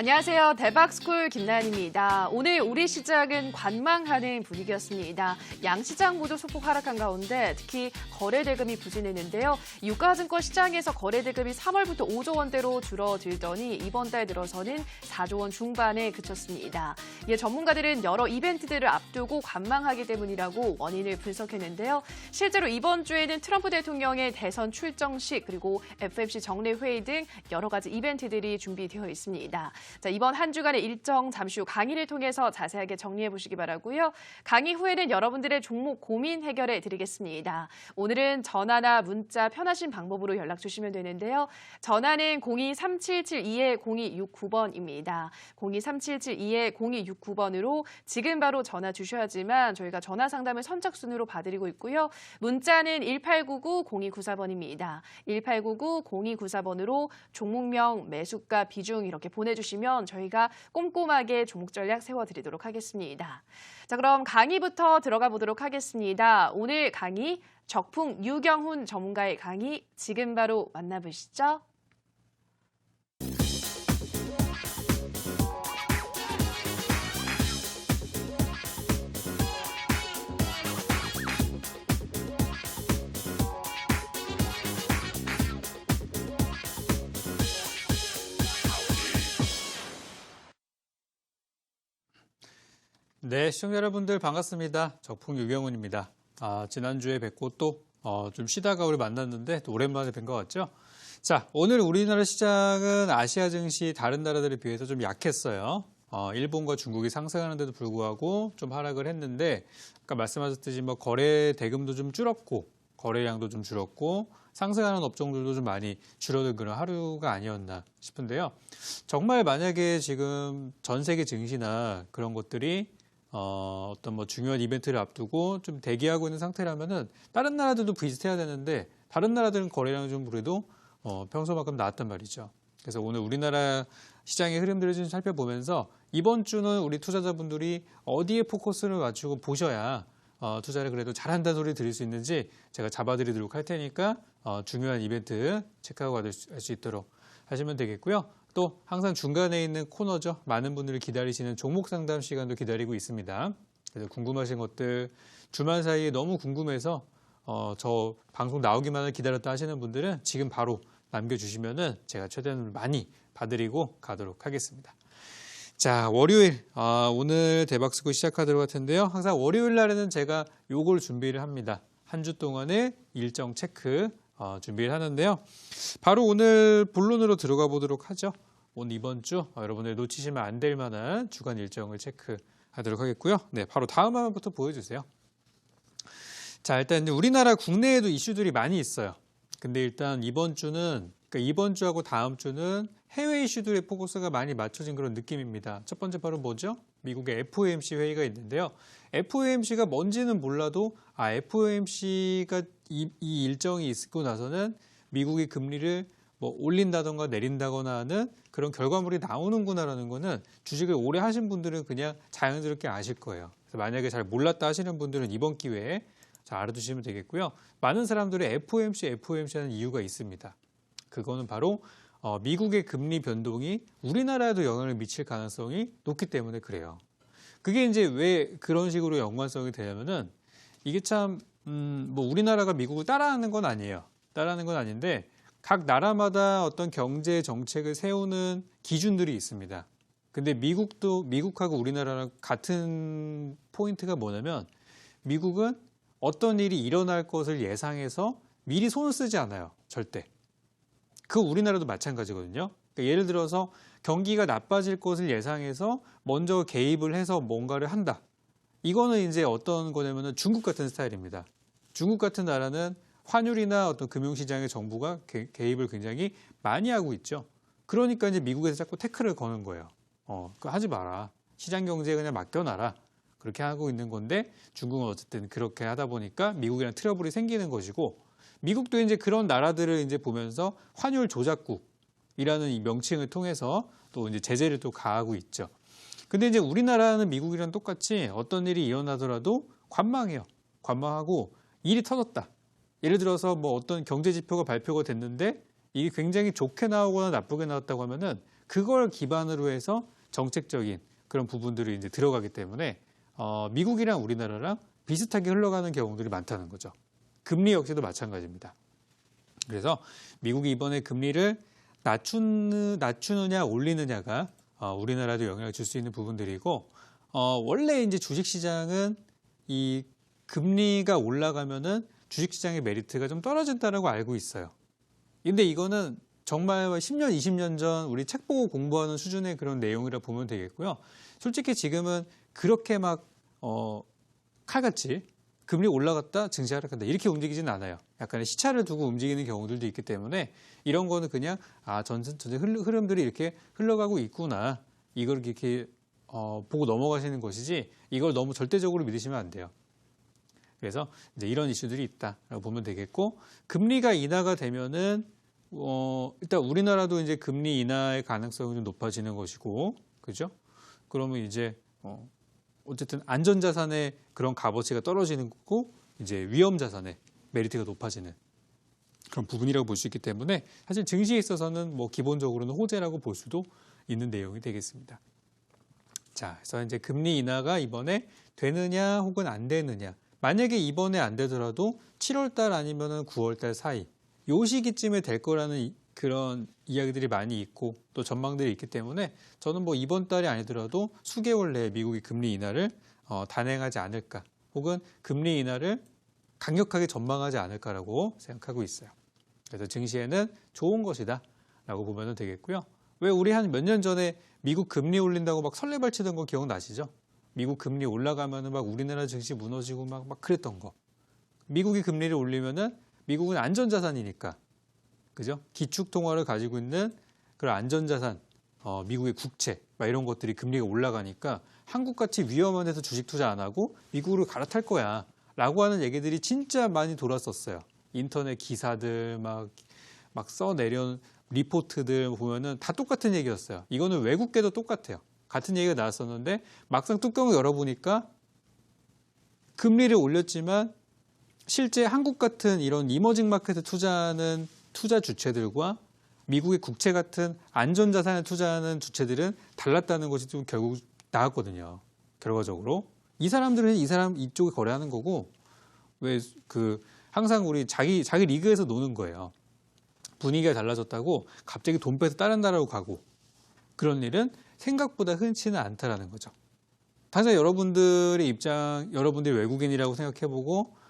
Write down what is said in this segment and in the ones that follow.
안녕하세요. 대박스쿨 김나연입니다. 오늘 우리 시장은 관망하는 분위기였습니다. 양시장 모두 소폭 하락한 가운데 특히 거래대금이 부진했는데요. 유가증권 시장에서 거래대금이 3월부터 5조 원대로 줄어들더니 이번 달 들어서는 4조 원 중반에 그쳤습니다. 이에 전문가들은 여러 이벤트들을 앞두고 관망하기 때문이라고 원인을 분석했는데요. 실제로 이번 주에는 트럼프 대통령의 대선 출정식 그리고 FOMC 정례회의 등 여러 가지 이벤트들이 준비되어 있습니다. 자, 이번 한 주간의 일정 잠시 후 강의를 통해서 자세하게 정리해 보시기 바라고요. 강의 후에는 여러분들의 종목 고민 해결해 드리겠습니다. 오늘은 전화나 문자 편하신 방법으로 연락 주시면 되는데요. 전화는 023772-0269번입니다. 023772-0269번으로 지금 바로 전화 주셔야지만 저희가 전화 상담을 선착순으로 봐드리고 있고요. 문자는 1899-0294번입니다. 1899-0294번으로 종목명, 매수가, 비중 이렇게 보내주시면 저희가 꼼꼼하게 종목 전략 세워드리도록 하겠습니다. 자, 그럼 강의부터 들어가 보도록 하겠습니다. 오늘 강의 적풍 유경훈 전문가의 강의 지금 바로 만나보시죠. 네, 시청자 여러분들 반갑습니다. 적풍 유경훈입니다. 지난주에 뵙고 또 좀 쉬다가 우리 만났는데 또 오랜만에 뵌 것 같죠? 자, 오늘 우리나라 시장은 아시아 증시 다른 나라들에 비해서 좀 약했어요. 일본과 중국이 상승하는데도 불구하고 좀 하락을 했는데 아까 말씀하셨듯이 뭐 거래 대금도 좀 줄었고 거래량도 좀 줄었고 상승하는 업종들도 좀 많이 줄어든 그런 하루가 아니었나 싶은데요. 정말 만약에 지금 전 세계 증시나 그런 것들이 어떤 뭐 중요한 이벤트를 앞두고 좀 대기하고 있는 상태라면은 다른 나라들도 비슷해야 되는데 다른 나라들은 거래량이 좀 그래도 평소만큼 나았단 말이죠. 그래서 오늘 우리나라 시장의 흐름들을 좀 살펴보면서 이번 주는 우리 투자자분들이 어디에 포커스를 맞추고 보셔야 투자를 그래도 잘한다는 소리 들을 수 있는지 제가 잡아드리도록 할 테니까 중요한 이벤트 체크하고 할 수 있도록 하시면 되겠고요. 또 항상 중간에 있는 코너죠. 많은 분들이 기다리시는 종목 상담 시간도 기다리고 있습니다. 그래서 궁금하신 것들 주말 사이에 너무 궁금해서 저 방송 나오기만을 기다렸다 하시는 분들은 지금 바로 남겨주시면은 제가 최대한 많이 봐드리고 가도록 하겠습니다. 자, 월요일 오늘 대박스쿨 시작하도록 할 텐데요. 항상 월요일 날에는 제가 요걸 준비를 합니다. 한 주 동안의 일정 체크 준비를 하는데요. 바로 오늘 본론으로 들어가 보도록 하죠. 오늘 이번 주 여러분들 놓치시면 안 될 만한 주간 일정을 체크하도록 하겠고요. 네, 바로 다음 화면부터 보여주세요. 자, 일단 우리나라 국내에도 이슈들이 많이 있어요. 근데 일단 이번 주는 그러니까 이번 주하고 다음 주는 해외 이슈들의 포커스가 많이 맞춰진 그런 느낌입니다. 첫 번째 바로 뭐죠? 미국의 FOMC 회의가 있는데요. FOMC가 뭔지는 몰라도 FOMC가 이 일정이 있고 나서는 미국이 금리를 뭐 올린다던가 내린다거나 하는 그런 결과물이 나오는구나라는 거는 주식을 오래 하신 분들은 그냥 자연스럽게 아실 거예요. 그래서 만약에 잘 몰랐다 하시는 분들은 이번 기회에 잘 알아두시면 되겠고요. 많은 사람들이 FOMC 하는 이유가 있습니다. 그거는 바로 미국의 금리 변동이 우리나라에도 영향을 미칠 가능성이 높기 때문에 그래요. 그게 이제 왜 그런 식으로 연관성이 되냐면은 이게 참 뭐 우리나라가 미국을 따라하는 건 아니에요. 따라하는 건 아닌데 각 나라마다 어떤 경제 정책을 세우는 기준들이 있습니다. 근데 미국하고 우리나라랑 같은 포인트가 뭐냐면 미국은 어떤 일이 일어날 것을 예상해서 미리 손을 쓰지 않아요. 절대. 그 우리나라도 마찬가지거든요. 그러니까 예를 들어서 경기가 나빠질 것을 예상해서 먼저 개입을 해서 뭔가를 한다. 이거는 이제 어떤 거냐면은 중국 같은 스타일입니다. 중국 같은 나라는 환율이나 어떤 금융시장의 정부가 개입을 굉장히 많이 하고 있죠. 그러니까 이제 미국에서 자꾸 태클을 거는 거예요. 그거 하지 마라. 시장 경제에 그냥 맡겨놔라. 그렇게 하고 있는 건데 중국은 어쨌든 그렇게 하다 보니까 미국이랑 트러블이 생기는 것이고 미국도 이제 그런 나라들을 이제 보면서 환율 조작국이라는 이 명칭을 통해서 또 이제 제재를 또 가하고 있죠. 근데 이제 우리나라는 미국이랑 똑같이 어떤 일이 일어나더라도 관망해요. 관망하고 일이 터졌다. 예를 들어서 뭐 어떤 경제 지표가 발표가 됐는데 이게 굉장히 좋게 나오거나 나쁘게 나왔다고 하면은 그걸 기반으로 해서 정책적인 그런 부분들이 이제 들어가기 때문에 미국이랑 우리나라랑 비슷하게 흘러가는 경우들이 많다는 거죠. 금리 역시도 마찬가지입니다. 그래서 미국이 이번에 금리를 낮추느냐 올리느냐가 우리나라도 영향을 줄 수 있는 부분들이고 원래 이제 주식시장은 이 금리가 올라가면은 주식시장의 메리트가 좀 떨어진다라고 알고 있어요. 근데 이거는 정말 10년, 20년 전 우리 책 보고 공부하는 수준의 그런 내용이라 보면 되겠고요. 솔직히 지금은 그렇게 막 칼같이 금리 올라갔다 증시 하락한다 이렇게 움직이진 않아요. 약간의 시차를 두고 움직이는 경우들도 있기 때문에 이런 거는 그냥 전체 흐름들이 이렇게 흘러가고 있구나. 이걸 이렇게 보고 넘어가시는 것이지 이걸 너무 절대적으로 믿으시면 안 돼요. 그래서 이제 이런 이슈들이 있다라고 보면 되겠고 금리가 인하가 되면은 일단 우리나라도 이제 금리 인하의 가능성이 좀 높아지는 것이고, 그죠? 그러면 이제 어쨌든 안전자산의 그런 값어치가 떨어지는 거고 이제 위험자산의 메리트가 높아지는 그런 부분이라고 볼 수 있기 때문에 사실 증시에 있어서는 뭐 기본적으로는 호재라고 볼 수도 있는 내용이 되겠습니다. 자, 그래서 이제 금리 인하가 이번에 되느냐 혹은 안 되느냐. 만약에 이번에 안 되더라도 7월 달 아니면은 9월 달 사이 요 시기쯤에 될 거라는 그런 이야기들이 많이 있고 또 전망들이 있기 때문에 저는 뭐 이번 달이 아니더라도 수개월 내에 미국이 금리 인하를 단행하지 않을까 혹은 금리 인하를 강력하게 전망하지 않을까라고 생각하고 있어요. 그래서 증시에는 좋은 것이다 라고 보면 되겠고요. 왜 우리 한 몇 년 전에 미국 금리 올린다고 막 설레발치던 거 기억나시죠? 미국 금리 올라가면은 막 우리나라 증시 무너지고 막 그랬던 거. 미국이 금리를 올리면은 미국은 안전자산이니까, 그죠? 기축통화를 가지고 있는 그런 안전자산, 미국의 국채, 막 이런 것들이 금리가 올라가니까 한국같이 위험한 데서 주식 투자 안 하고 미국으로 갈아탈 거야. 라고 하는 얘기들이 진짜 많이 돌았었어요. 인터넷 기사들 막 써내려온 리포트들 보면은 다 똑같은 얘기였어요. 이거는 외국계도 똑같아요. 같은 얘기가 나왔었는데 막상 뚜껑을 열어보니까 금리를 올렸지만 실제 한국 같은 이런 이머징 마켓에 투자하는 투자 주체들과 미국의 국채 같은 안전자산에 투자하는 주체들은 달랐다는 것이 좀 결국 나왔거든요. 결과적으로. 이 사람들은 이쪽에 거래하는 거고 왜 항상 우리 자기 리그에서 노는 거예요. 분위기가 달라졌다고 갑자기 돈 빼서 다른 나라로 가고 그런 일은 생각보다 흔치는 않다라는 거죠. 당장 여러분들의 여러분들이 외국인이라고 생각해보고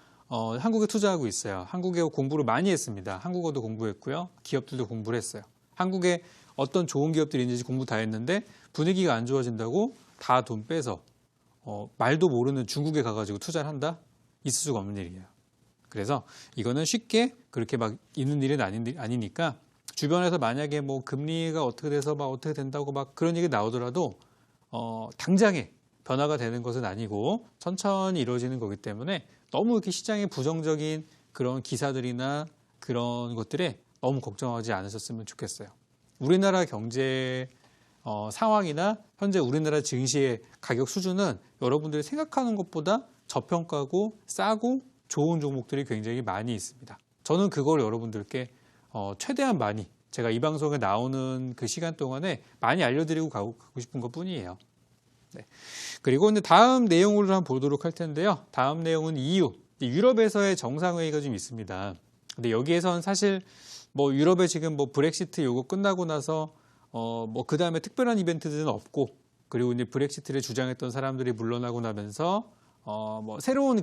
한국에 투자하고 있어요. 한국에 공부를 많이 했습니다. 한국어도 공부했고요. 기업들도 공부를 했어요. 한국에 어떤 좋은 기업들이 있는지 공부 다 했는데 분위기가 안 좋아진다고 다 돈 빼서 말도 모르는 중국에 가가지고 투자를 한다? 있을 수가 없는 일이에요. 그래서 이거는 쉽게 그렇게 막 있는 일은 아니니까 주변에서 만약에 뭐 금리가 어떻게 돼서 막 어떻게 된다고 막 그런 얘기 나오더라도 당장에 변화가 되는 것은 아니고 천천히 이루어지는 거기 때문에 너무 이렇게 시장에 부정적인 그런 기사들이나 그런 것들에 너무 걱정하지 않으셨으면 좋겠어요. 우리나라 경제 상황이나 현재 우리나라 증시의 가격 수준은 여러분들이 생각하는 것보다 저평가고 싸고 좋은 종목들이 굉장히 많이 있습니다. 저는 그걸 여러분들께 최대한 많이 제가 이 방송에 나오는 그 시간 동안에 많이 알려드리고 가고 싶은 것 뿐이에요. 네. 그리고 이제 다음 내용으로 한번 보도록 할 텐데요. 다음 내용은 EU, 유럽에서의 정상회의가 좀 있습니다. 근데 여기에선 사실 뭐 유럽에 지금 뭐 브렉시트 요거 끝나고 나서 뭐 그 다음에 특별한 이벤트들은 없고 그리고 이제 브렉시트를 주장했던 사람들이 물러나고 나면서 뭐 새로운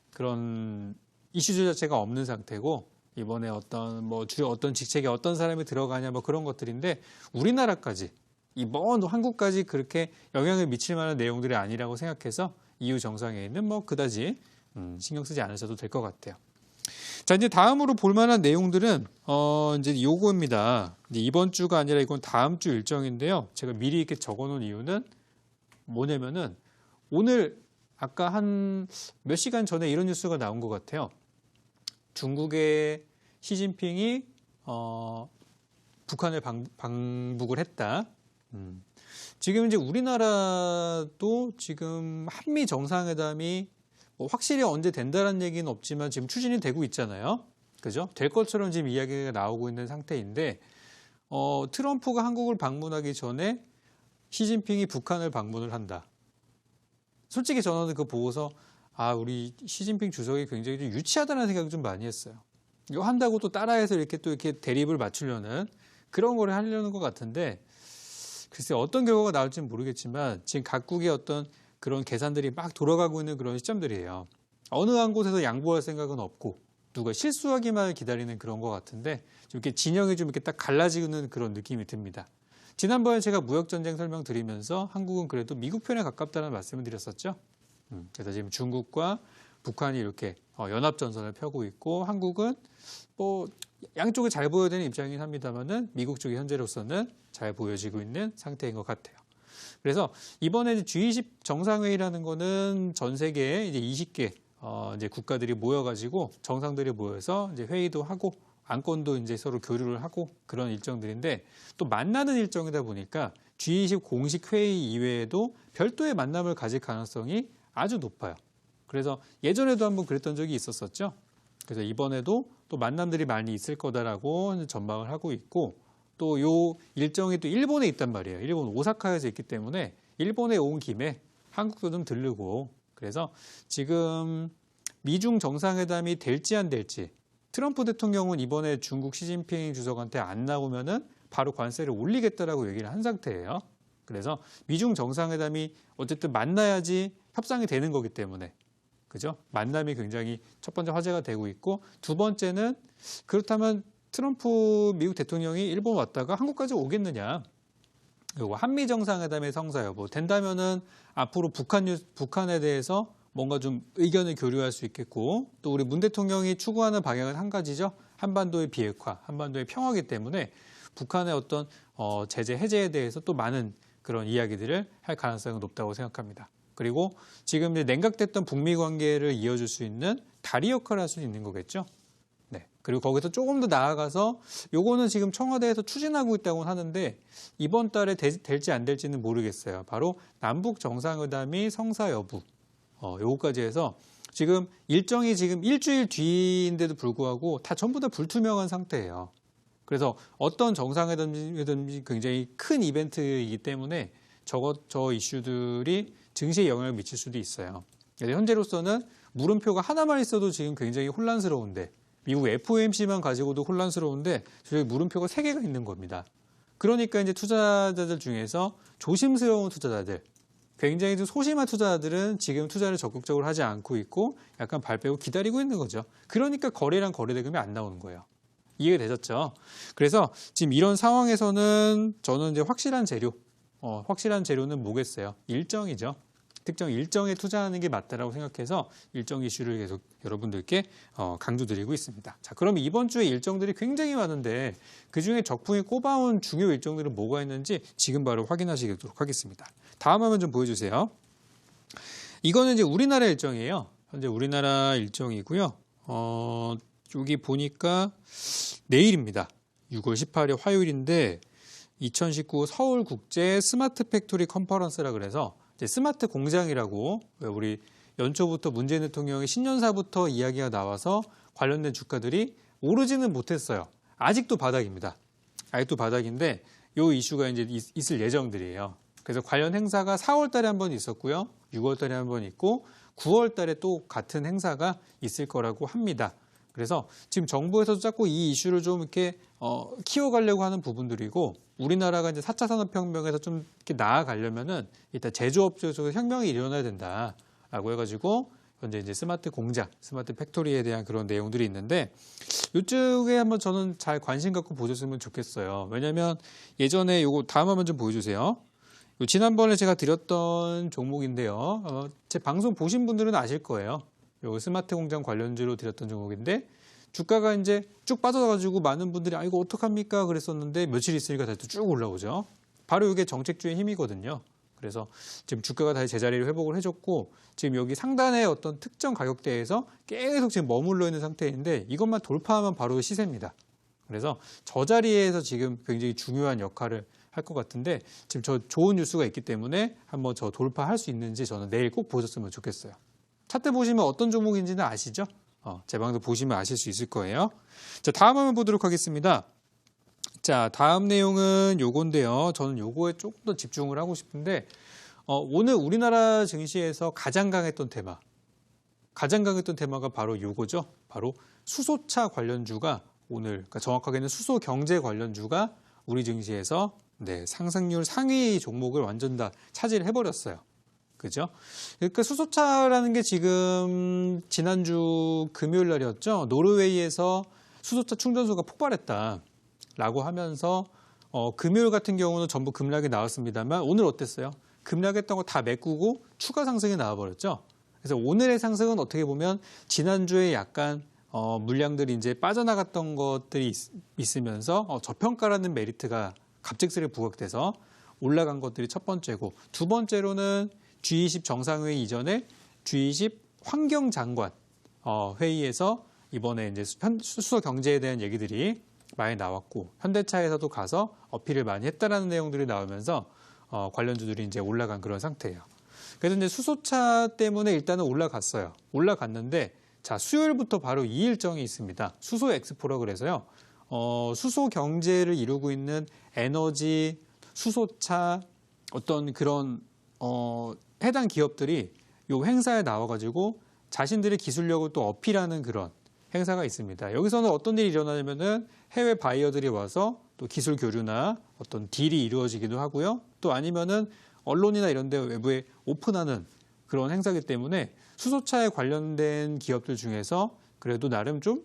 그런 이슈 자체가 없는 상태고 이번에 어떤 직책에 어떤 사람이 들어가냐 뭐 그런 것들인데 우리나라까지 이 먼 한국까지 그렇게 영향을 미칠 만한 내용들이 아니라고 생각해서 EU 정상회의는 뭐 그다지 신경 쓰지 않으셔도 될 것 같아요. 자, 이제 다음으로 볼 만한 내용들은 이제 요거입니다. 이번 주가 아니라 이건 다음 주 일정인데요. 제가 미리 이렇게 적어 놓은 이유는 뭐냐면은 오늘 아까 한 몇 시간 전에 이런 뉴스가 나온 것 같아요. 중국의 시진핑이 북한을 방북을 했다. 지금 이제 우리나라도 지금 한미 정상회담이 뭐 확실히 언제 된다는 얘기는 없지만 지금 추진이 되고 있잖아요. 그죠? 될 것처럼 지금 이야기가 나오고 있는 상태인데 트럼프가 한국을 방문하기 전에 시진핑이 북한을 방문을 한다. 솔직히 저는 그거 보고서 우리 시진핑 주석이 굉장히 좀 유치하다는 생각을 좀 많이 했어요. 이거 한다고 또 따라해서 이렇게 대립을 맞추려는 그런 거를 하려는 것 같은데 글쎄 어떤 결과가 나올지는 모르겠지만 지금 각국의 어떤 그런 계산들이 막 돌아가고 있는 그런 시점들이에요. 어느 한 곳에서 양보할 생각은 없고 누가 실수하기만 기다리는 그런 것 같은데 좀 이렇게 진영이 좀 이렇게 딱 갈라지는 그런 느낌이 듭니다. 지난번에 제가 무역전쟁 설명드리면서 한국은 그래도 미국 편에 가깝다는 말씀을 드렸었죠. 그래서 지금 중국과 북한이 이렇게 연합전선을 펴고 있고 한국은 뭐 양쪽이 잘 보여야 되는 입장이긴 합니다만은 미국 쪽이 현재로서는 잘 보여지고 있는 상태인 것 같아요. 그래서 이번에 G20 정상회의라는 거는 전 세계에 이제 20개 이제 국가들이 모여가지고 정상들이 모여서 이제 회의도 하고 안건도 이제 서로 교류를 하고 그런 일정들인데 또 만나는 일정이다 보니까 G20 공식 회의 이외에도 별도의 만남을 가질 가능성이 아주 높아요. 그래서 예전에도 한번 그랬던 적이 있었었죠. 그래서 이번에도 또 만남들이 많이 있을 거다라고 전망을 하고 있고 또 요 일정이 또 일본에 있단 말이에요. 일본 오사카에서 있기 때문에 일본에 온 김에 한국도 좀 들르고 그래서 지금 미중 정상회담이 될지 안 될지 트럼프 대통령은 이번에 중국 시진핑 주석한테 안 나오면은 바로 관세를 올리겠다라고 얘기를 한 상태예요. 그래서 미중 정상회담이 어쨌든 만나야지 협상이 되는 거기 때문에 그죠? 만남이 굉장히 첫 번째 화제가 되고 있고 두 번째는 그렇다면 트럼프 미국 대통령이 일본 왔다가 한국까지 오겠느냐? 그리고 한미 정상회담의 성사 여부 된다면은 앞으로 북한에 대해서 뭔가 좀 의견을 교류할 수 있겠고 또 우리 문 대통령이 추구하는 방향은 한 가지죠. 한반도의 비핵화, 한반도의 평화기 때문에 북한의 어떤 제재 해제에 대해서 또 많은 그런 이야기들을 할 가능성이 높다고 생각합니다. 그리고 지금 이제 냉각됐던 북미 관계를 이어줄 수 있는 다리 역할을 할 수 있는 거겠죠. 네. 그리고 거기서 조금 더 나아가서 요거는 지금 청와대에서 추진하고 있다고 하는데 이번 달에 될지 안 될지는 모르겠어요. 바로 남북 정상회담이 성사 여부. 요거까지 해서 지금 일정이 지금 일주일 뒤인데도 불구하고 다 전부 다 불투명한 상태예요. 그래서 어떤 정상회담이든지 굉장히 큰 이벤트이기 때문에 저 이슈들이 증시에 영향을 미칠 수도 있어요. 현재로서는 물음표가 하나만 있어도 지금 굉장히 혼란스러운데 미국 FOMC만 가지고도 혼란스러운데 저기 물음표가 3개가 있는 겁니다. 그러니까 이제 투자자들 중에서 조심스러운 투자자들, 굉장히 좀 소심한 투자자들은 지금 투자를 적극적으로 하지 않고 있고 약간 발 빼고 기다리고 있는 거죠. 그러니까 거래량 거래대금이 안 나오는 거예요. 이해가 되셨죠? 그래서 지금 이런 상황에서는 저는 이제 확실한 재료는 뭐겠어요? 일정이죠. 특정 일정에 투자하는 게 맞다라고 생각해서 일정 이슈를 계속 여러분들께 강조드리고 있습니다. 자, 그럼 이번 주에 일정들이 굉장히 많은데 그중에 적풍이 꼽아온 중요 일정들은 뭐가 있는지 지금 바로 확인하시도록 하겠습니다. 다음 화면 좀 보여주세요. 이거는 이제 우리나라 일정이에요. 현재 우리나라 일정이고요. 여기 보니까 내일입니다. 6월 18일 화요일인데 2019 서울국제 스마트 팩토리 컨퍼런스라 그래서 이제 스마트 공장이라고 우리 연초부터 문재인 대통령의 신년사부터 이야기가 나와서 관련된 주가들이 오르지는 못했어요. 아직도 바닥입니다. 아직도 바닥인데 이 이슈가 이제 있을 예정들이에요. 그래서 관련 행사가 4월 달에 한 번 있었고요. 6월 달에 한 번 있고 9월 달에 또 같은 행사가 있을 거라고 합니다. 그래서 지금 정부에서도 자꾸 이 이슈를 좀 이렇게 키워가려고 하는 부분들이고 우리나라가 이제 4차 산업혁명에서 좀 이렇게 나아가려면은 일단 제조업 쪽에서 혁명이 일어나야 된다라고 해가지고 현재 이제 스마트 공장, 스마트 팩토리에 대한 그런 내용들이 있는데 이쪽에 한번 저는 잘 관심 갖고 보셨으면 좋겠어요. 왜냐하면 예전에 요거 다음 화면 좀 보여주세요. 지난번에 제가 드렸던 종목인데요. 제 방송 보신 분들은 아실 거예요. 요 스마트 공장 관련주로 드렸던 종목인데 주가가 이제 쭉 빠져가지고 많은 분들이 이거 어떡합니까 그랬었는데 며칠 있으니까 다시 쭉 올라오죠. 바로 이게 정책주의 힘이거든요. 그래서 지금 주가가 다시 제자리를 회복을 해줬고 지금 여기 상단의 어떤 특정 가격대에서 계속 지금 머물러 있는 상태인데 이것만 돌파하면 바로 시세입니다. 그래서 저 자리에서 지금 굉장히 중요한 역할을 할 것 같은데 지금 저 좋은 뉴스가 있기 때문에 한번 저 돌파할 수 있는지 저는 내일 꼭 보셨으면 좋겠어요. 차트 보시면 어떤 종목인지는 아시죠? 제 방도 보시면 아실 수 있을 거예요. 자, 다음 화면 보도록 하겠습니다. 자, 다음 내용은 요건데요. 저는 요거에 조금 더 집중을 하고 싶은데 오늘 우리나라 증시에서 가장 강했던 테마가 바로 요거죠. 바로 수소차 관련주가 오늘, 그러니까 정확하게는 수소 경제 관련주가 우리 증시에서 상승률 상위 종목을 완전 다 차지해버렸어요. 그죠? 그러니까 수소차라는 게 지금 지난주 금요일 날이었죠. 노르웨이에서 수소차 충전소가 폭발했다라고 하면서 금요일 같은 경우는 전부 급락이 나왔습니다만 오늘 어땠어요? 급락했던 거 다 메꾸고 추가 상승이 나와버렸죠. 그래서 오늘의 상승은 어떻게 보면 지난주에 약간 물량들이 이제 빠져나갔던 것들이 있으면서 저평가라는 메리트가 갑작스레 부각돼서 올라간 것들이 첫 번째고, 두 번째로는 G20 정상회의 이전에 G20 환경장관 회의에서 이번에 이제 수소 경제에 대한 얘기들이 많이 나왔고, 현대차에서도 가서 어필을 많이 했다라는 내용들이 나오면서 관련주들이 이제 올라간 그런 상태예요. 그래서 이제 수소차 때문에 일단은 올라갔어요. 올라갔는데, 자, 수요일부터 바로 이 일정이 있습니다. 수소 엑스포라 그래서요. 수소 경제를 이루고 있는 에너지, 수소차 어떤 그런 해당 기업들이 이 행사에 나와가지고 자신들의 기술력을 또 어필하는 그런 행사가 있습니다. 여기서는 어떤 일이 일어나냐면은 해외 바이어들이 와서 또 기술 교류나 어떤 딜이 이루어지기도 하고요. 또 아니면은 언론이나 이런 데 외부에 오픈하는 그런 행사이기 때문에 수소차에 관련된 기업들 중에서 그래도 나름 좀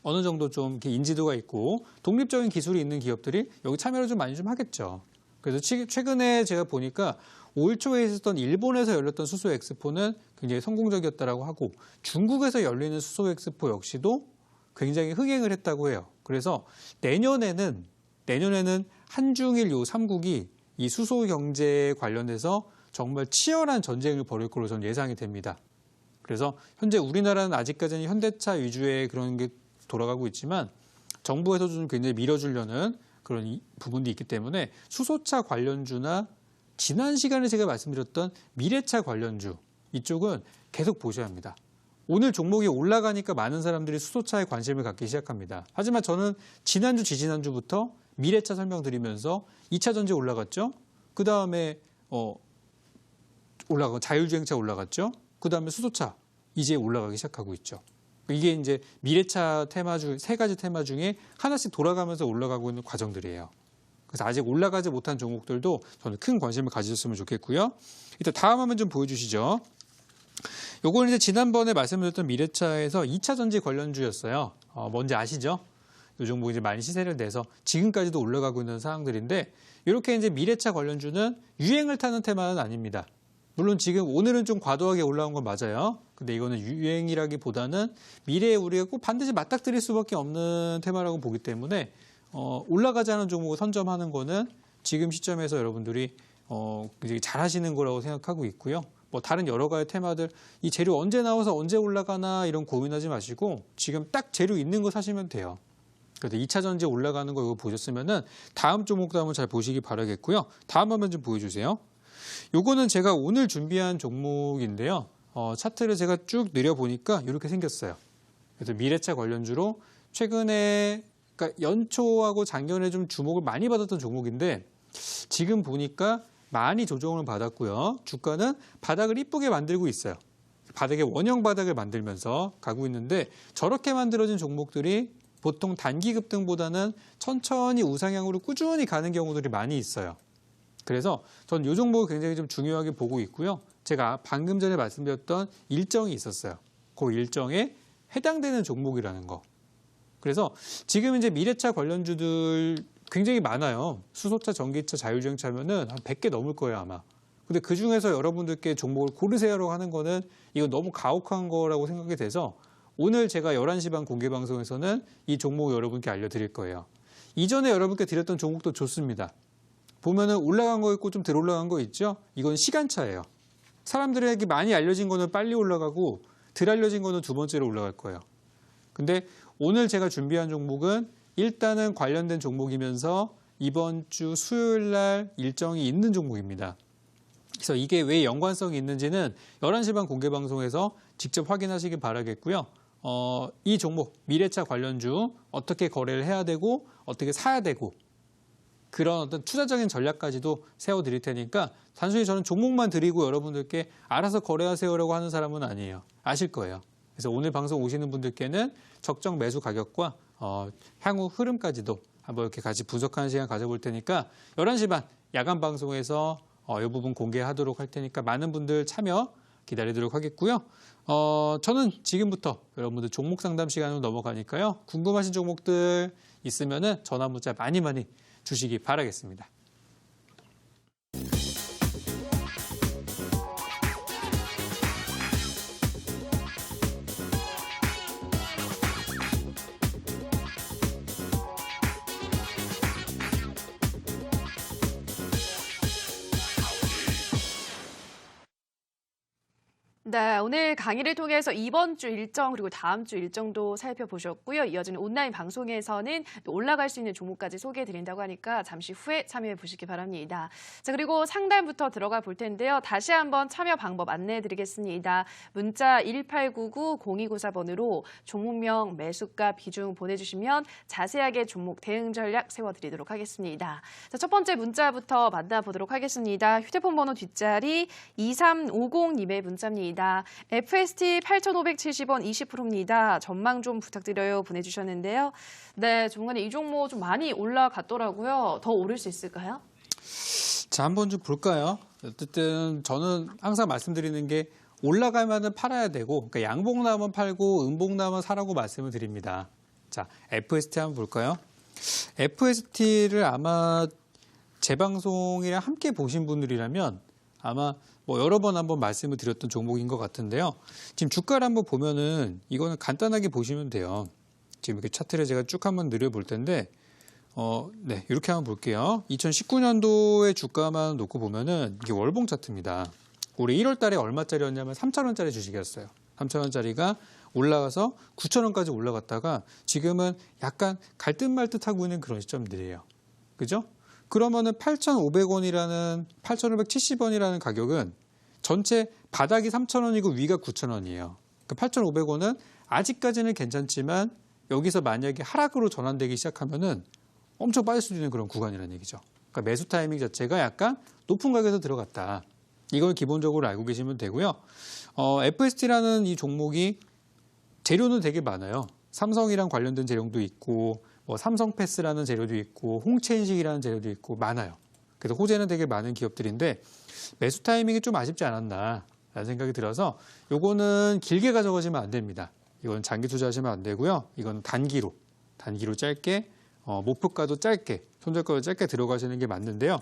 어느 정도 좀 이렇게 인지도가 있고 독립적인 기술이 있는 기업들이 여기 참여를 좀 많이 좀 하겠죠. 그래서 최근에 제가 보니까 5월 초에 있었던 일본에서 열렸던 수소 엑스포는 굉장히 성공적이었다라고 하고, 중국에서 열리는 수소 엑스포 역시도 굉장히 흥행을 했다고 해요. 그래서 내년에는 한중일 요 3국이 이 수소 경제에 관련해서 정말 치열한 전쟁을 벌일 걸로 저는 예상이 됩니다. 그래서 현재 우리나라는 아직까지는 현대차 위주의 그런 게 돌아가고 있지만 정부에서도 좀 굉장히 밀어주려는 그런 부분도 있기 때문에 수소차 관련주나 지난 시간에 제가 말씀드렸던 미래차 관련주, 이쪽은 계속 보셔야 합니다. 오늘 종목이 올라가니까 많은 사람들이 수소차에 관심을 갖기 시작합니다. 하지만 저는 지난주, 지지난주부터 미래차 설명드리면서 2차 전지 올라갔죠. 그 다음에 자율주행차 올라갔죠. 그 다음에 수소차 이제 올라가기 시작하고 있죠. 이게 이제 미래차 테마주, 세 가지 테마 중에 하나씩 돌아가면서 올라가고 있는 과정들이에요. 그래서 아직 올라가지 못한 종목들도 저는 큰 관심을 가지셨으면 좋겠고요. 일단 다음 화면 좀 보여주시죠. 요거는 이제 지난번에 말씀드렸던 미래차에서 2차 전지 관련주였어요. 뭔지 아시죠? 이 종목이 이제 많이 시세를 내서 지금까지도 올라가고 있는 상황들인데, 이렇게 이제 미래차 관련주는 유행을 타는 테마는 아닙니다. 물론 지금 오늘은 좀 과도하게 올라온 건 맞아요. 근데 이거는 유행이라기보다는 미래에 우리가 꼭 반드시 맞닥뜨릴 수밖에 없는 테마라고 보기 때문에 올라가지 않은 종목을 선점하는 거는 지금 시점에서 여러분들이 굉장히 잘 하시는 거라고 생각하고 있고요. 뭐 다른 여러 가지 테마들, 이 재료 언제 나와서 언제 올라가나 이런 고민하지 마시고 지금 딱 재료 있는 거 사시면 돼요. 그래서 2차 전지 올라가는 거 이거 보셨으면은 다음 종목도 한번 잘 보시기 바라겠고요. 다음 화면 좀 보여주세요. 요거는 제가 오늘 준비한 종목인데요. 차트를 제가 쭉 내려보니까 이렇게 생겼어요. 그래서 미래차 관련주로 최근에, 그러니까 연초하고 작년에 좀 주목을 많이 받았던 종목인데 지금 보니까 많이 조정을 받았고요. 주가는 바닥을 이쁘게 만들고 있어요. 바닥에 원형 바닥을 만들면서 가고 있는데, 저렇게 만들어진 종목들이 보통 단기 급등보다는 천천히 우상향으로 꾸준히 가는 경우들이 많이 있어요. 그래서 전 이 종목을 굉장히 좀 중요하게 보고 있고요. 제가 방금 전에 말씀드렸던 일정이 있었어요. 그 일정에 해당되는 종목이라는 거. 그래서 지금 이제 미래차 관련주들 굉장히 많아요. 수소차, 전기차, 자율주행차면은 한 100개 넘을 거예요, 아마. 근데 그 중에서 여러분들께 종목을 고르세요라고 하는 거는 이거 너무 가혹한 거라고 생각이 돼서 오늘 제가 11시 반 공개 방송에서는 이 종목 여러분께 알려드릴 거예요. 이전에 여러분께 드렸던 종목도 좋습니다. 보면은 올라간 거 있고 좀 덜 올라간 거 있죠? 이건 시간차예요. 사람들에게 많이 알려진 거는 빨리 올라가고 덜 알려진 거는 두 번째로 올라갈 거예요. 근데 오늘 제가 준비한 종목은 일단은 관련된 종목이면서 이번 주 수요일 날 일정이 있는 종목입니다. 그래서 이게 왜 연관성이 있는지는 11시 반 공개 방송에서 직접 확인하시기 바라겠고요. 이 종목 미래차 관련주 어떻게 거래를 해야 되고 어떻게 사야 되고 그런 어떤 투자적인 전략까지도 세워드릴 테니까 단순히 저는 종목만 드리고 여러분들께 알아서 거래하세요라고 하는 사람은 아니에요. 아실 거예요. 그래서 오늘 방송 오시는 분들께는 적정 매수 가격과 향후 흐름까지도 한번 이렇게 같이 분석하는 시간 가져볼 테니까 11시 반 야간 방송에서 이 부분 공개하도록 할 테니까 많은 분들 참여 기다리도록 하겠고요. 저는 지금부터 여러분들 종목 상담 시간으로 넘어가니까요. 궁금하신 종목들 있으면은 전화 문자 많이 주시기 바라겠습니다. 네, 오늘 강의를 통해서 이번 주 일정 그리고 다음 주 일정도 살펴보셨고요. 이어지는 온라인 방송에서는 또 올라갈 수 있는 종목까지 소개해드린다고 하니까 잠시 후에 참여해 보시기 바랍니다. 자, 그리고 상담부터 들어가 볼 텐데요. 다시 한번 참여 방법 안내해드리겠습니다. 문자 1899-0294번으로 종목명, 매수가, 비중 보내주시면 자세하게 종목 대응 전략 세워드리도록 하겠습니다. 자, 첫 번째 문자부터 만나보도록 하겠습니다. 휴대폰 번호 뒷자리 2350님의 문자입니다. FST 8,570원 20%입니다. 전망 좀 부탁드려요 보내주셨는데요. 네, 조만간에 이 종목 좀 많이 올라갔더라고요. 더 오를 수 있을까요? 자, 한번 좀 볼까요? 어쨌든 저는 항상 말씀드리는 게 올라가면은 팔아야 되고, 그러니까 양봉 나면 팔고 음봉 나면 사라고 말씀을 드립니다. 자, FST 한번 볼까요? FST를 아마 재방송이랑 함께 보신 분들이라면 아마 여러 번 한번 말씀을 드렸던 종목인 것 같은데요. 지금 주가를 한번 보면은 이거는 간단하게 보시면 돼요. 지금 이렇게 차트를 제가 쭉 한번 늘려볼 텐데, 네, 이렇게 한번 볼게요. 2019년도의 주가만 놓고 보면은 이게 월봉 차트입니다. 올해 1월 달에 얼마짜리였냐면 3,000원짜리 주식이었어요. 3,000원짜리가 올라가서 9,000원까지 올라갔다가 지금은 약간 갈듯 말듯 하고 있는 그런 시점들이에요. 그죠? 그러면은 8,500원이라는 8,570원이라는 가격은 전체 바닥이 3,000원이고 위가 9,000원이에요. 그러니까 8,500원은 아직까지는 괜찮지만 여기서 만약에 하락으로 전환되기 시작하면은 엄청 빠질 수 있는 그런 구간이라는 얘기죠. 그러니까 매수 타이밍 자체가 약간 높은 가격에서 들어갔다. 이걸 기본적으로 알고 계시면 되고요. FST라는 이 종목이 재료는 되게 많아요. 삼성이랑 관련된 재료도 있고 삼성패스라는 재료도 있고 홍채인식이라는 재료도 있고 많아요. 그래서 호재는 되게 많은 기업들인데 매수 타이밍이 좀 아쉽지 않았나 라는 생각이 들어서 요거는 길게 가져가시면 안 됩니다. 이건 장기 투자하시면 안 되고요. 이건 단기로 짧게 목표가도 짧게 손절가도 짧게 들어가시는 게 맞는데요.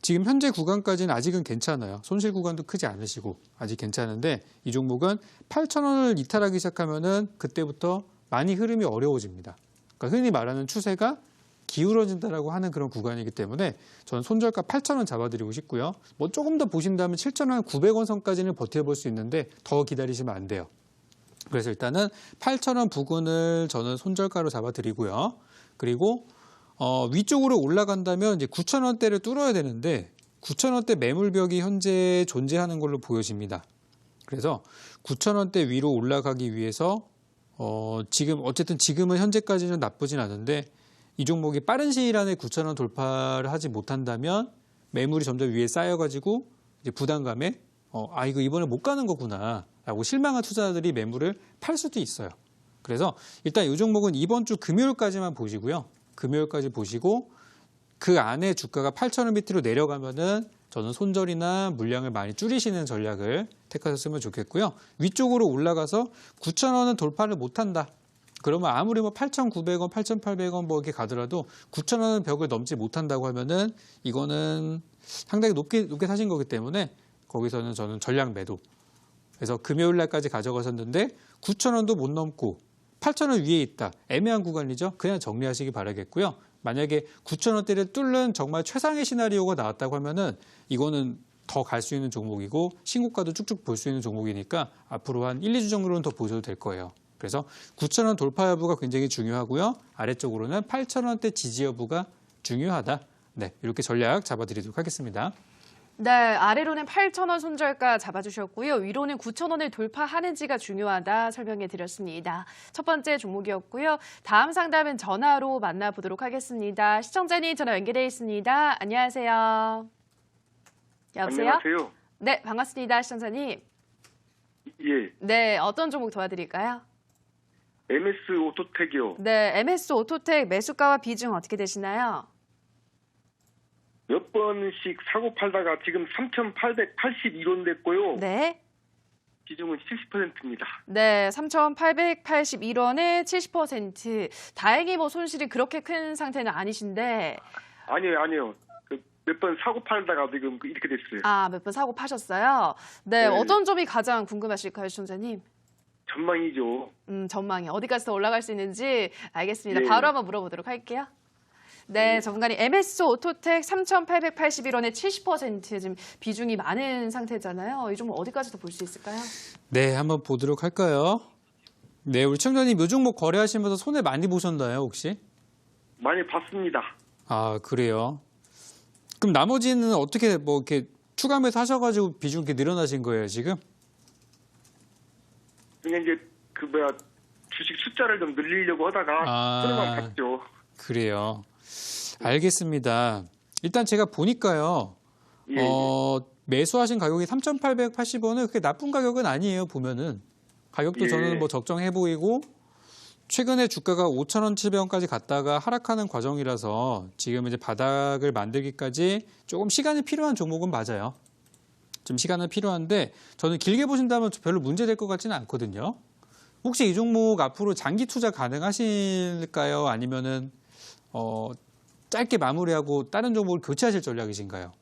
지금 현재 구간까지는 아직은 괜찮아요. 손실 구간도 크지 않으시고 아직 괜찮은데 이 종목은 8,000원을 이탈하기 시작하면은 그때부터 많이 흐름이 어려워집니다. 그러니까 흔히 말하는 추세가 기울어진다라고 하는 그런 구간이기 때문에 저는 손절가 8,000원 잡아드리고 싶고요. 조금 더 보신다면 7,000원, 900원 선까지는 버텨볼 수 있는데 더 기다리시면 안 돼요. 그래서 일단은 8,000원 부근을 저는 손절가로 잡아드리고요. 그리고 위쪽으로 올라간다면 이제 9,000원대를 뚫어야 되는데 9,000원대 매물벽이 현재 존재하는 걸로 보여집니다. 그래서 9,000원대 위로 올라가기 위해서 어쨌든 지금은 현재까지는 나쁘진 않은데 이 종목이 빠른 시일 안에 9,000원 돌파를 하지 못한다면 매물이 점점 위에 쌓여가지고 이제 부담감에 이거 이번에 못 가는 거구나 라고 실망한 투자자들이 매물을 팔 수도 있어요. 그래서 일단 이 종목은 이번 주 금요일까지만 보시고요. 금요일까지 보시고 그 안에 주가가 8,000원 밑으로 내려가면은 저는 손절이나 물량을 많이 줄이시는 전략을 택하셨으면 좋겠고요. 위쪽으로 올라가서 9,000원은 돌파를 못한다. 그러면 아무리 8,900원, 8,800원 이렇게 가더라도 9,000원은 벽을 넘지 못한다고 하면은 이거는 상당히 높게 사신 거기 때문에 거기서는 저는 전략 매도. 그래서 금요일 날까지 가져가셨는데 9,000원도 못 넘고 8,000원 위에 있다. 애매한 구간이죠. 그냥 정리하시기 바라겠고요. 만약에 9,000원대를 뚫는 정말 최상의 시나리오가 나왔다고 하면은 이거는 더 갈 수 있는 종목이고 신고가도 쭉쭉 볼 수 있는 종목이니까 앞으로 한 1, 2주 정도는 더 보셔도 될 거예요. 그래서 9,000원 돌파 여부가 굉장히 중요하고요. 아래쪽으로는 8,000원대 지지 여부가 중요하다. 네, 이렇게 전략 잡아드리도록 하겠습니다. 네, 아래로는 8,000원 손절가 잡아주셨고요. 위로는 9,000원을 돌파하는지가 중요하다 설명해 드렸습니다. 첫 번째 종목이었고요. 다음 상담은 전화로 만나보도록 하겠습니다. 시청자님 전화 연결돼 있습니다. 안녕하세요. 여보세요? 안녕하세요. 네, 반갑습니다. 시청자님. 예, 네, 어떤 종목 도와드릴까요? MS 오토텍이요. 네, MS 오토텍 매수가와 비중 어떻게 되시나요? 몇 번씩 사고 팔다가 지금 3,881원 됐고요. 네. 비중은 70%입니다. 네, 3,881원에 70%. 다행히 뭐 손실이 그렇게 큰 상태는 아니신데. 아니요. 몇 번 사고 팔다가 지금 이렇게 됐어요. 아, 몇 번 사고 파셨어요? 네, 네. 어떤 점이 가장 궁금하실까요, 시청자님? 전망이죠. 전망이 어디까지 더 올라갈 수 있는지 알겠습니다. 네. 바로 한번 물어보도록 할게요. 네, 전문가님 MS 오토텍 3,881원에 70% 지금 비중이 많은 상태잖아요. 이 종목 어디까지 더 볼 수 있을까요? 네, 한번 보도록 할까요? 네, 우리 청자님 요 종목 거래하시면서 손해 많이 보셨나요, 혹시? 많이 봤습니다. 아, 그래요? 그럼 나머지는 어떻게 뭐 이렇게 추가 매수 하셔가지고 비중 이렇게 늘어나신 거예요, 지금? 그냥 이제 주식 숫자를 좀 늘리려고 하다가 손해만 봤죠. 그래요. 알겠습니다. 일단 제가 보니까요. 예, 매수하신 가격이 3,880원은 그렇게 나쁜 가격은 아니에요, 보면은. 가격도 예. 저는 뭐 적정해 보이고 최근에 주가가 5,000원, 700원까지 갔다가 하락하는 과정이라서 지금 이제 바닥을 만들기까지 조금 시간이 필요한 종목은 맞아요. 좀 시간은 필요한데 저는 길게 보신다면 별로 문제될 것 같지는 않거든요. 혹시 이 종목 앞으로 장기 투자 가능하실까요? 아니면은 짧게 마무리하고 다른 종목을 교체하실 전략이신가요?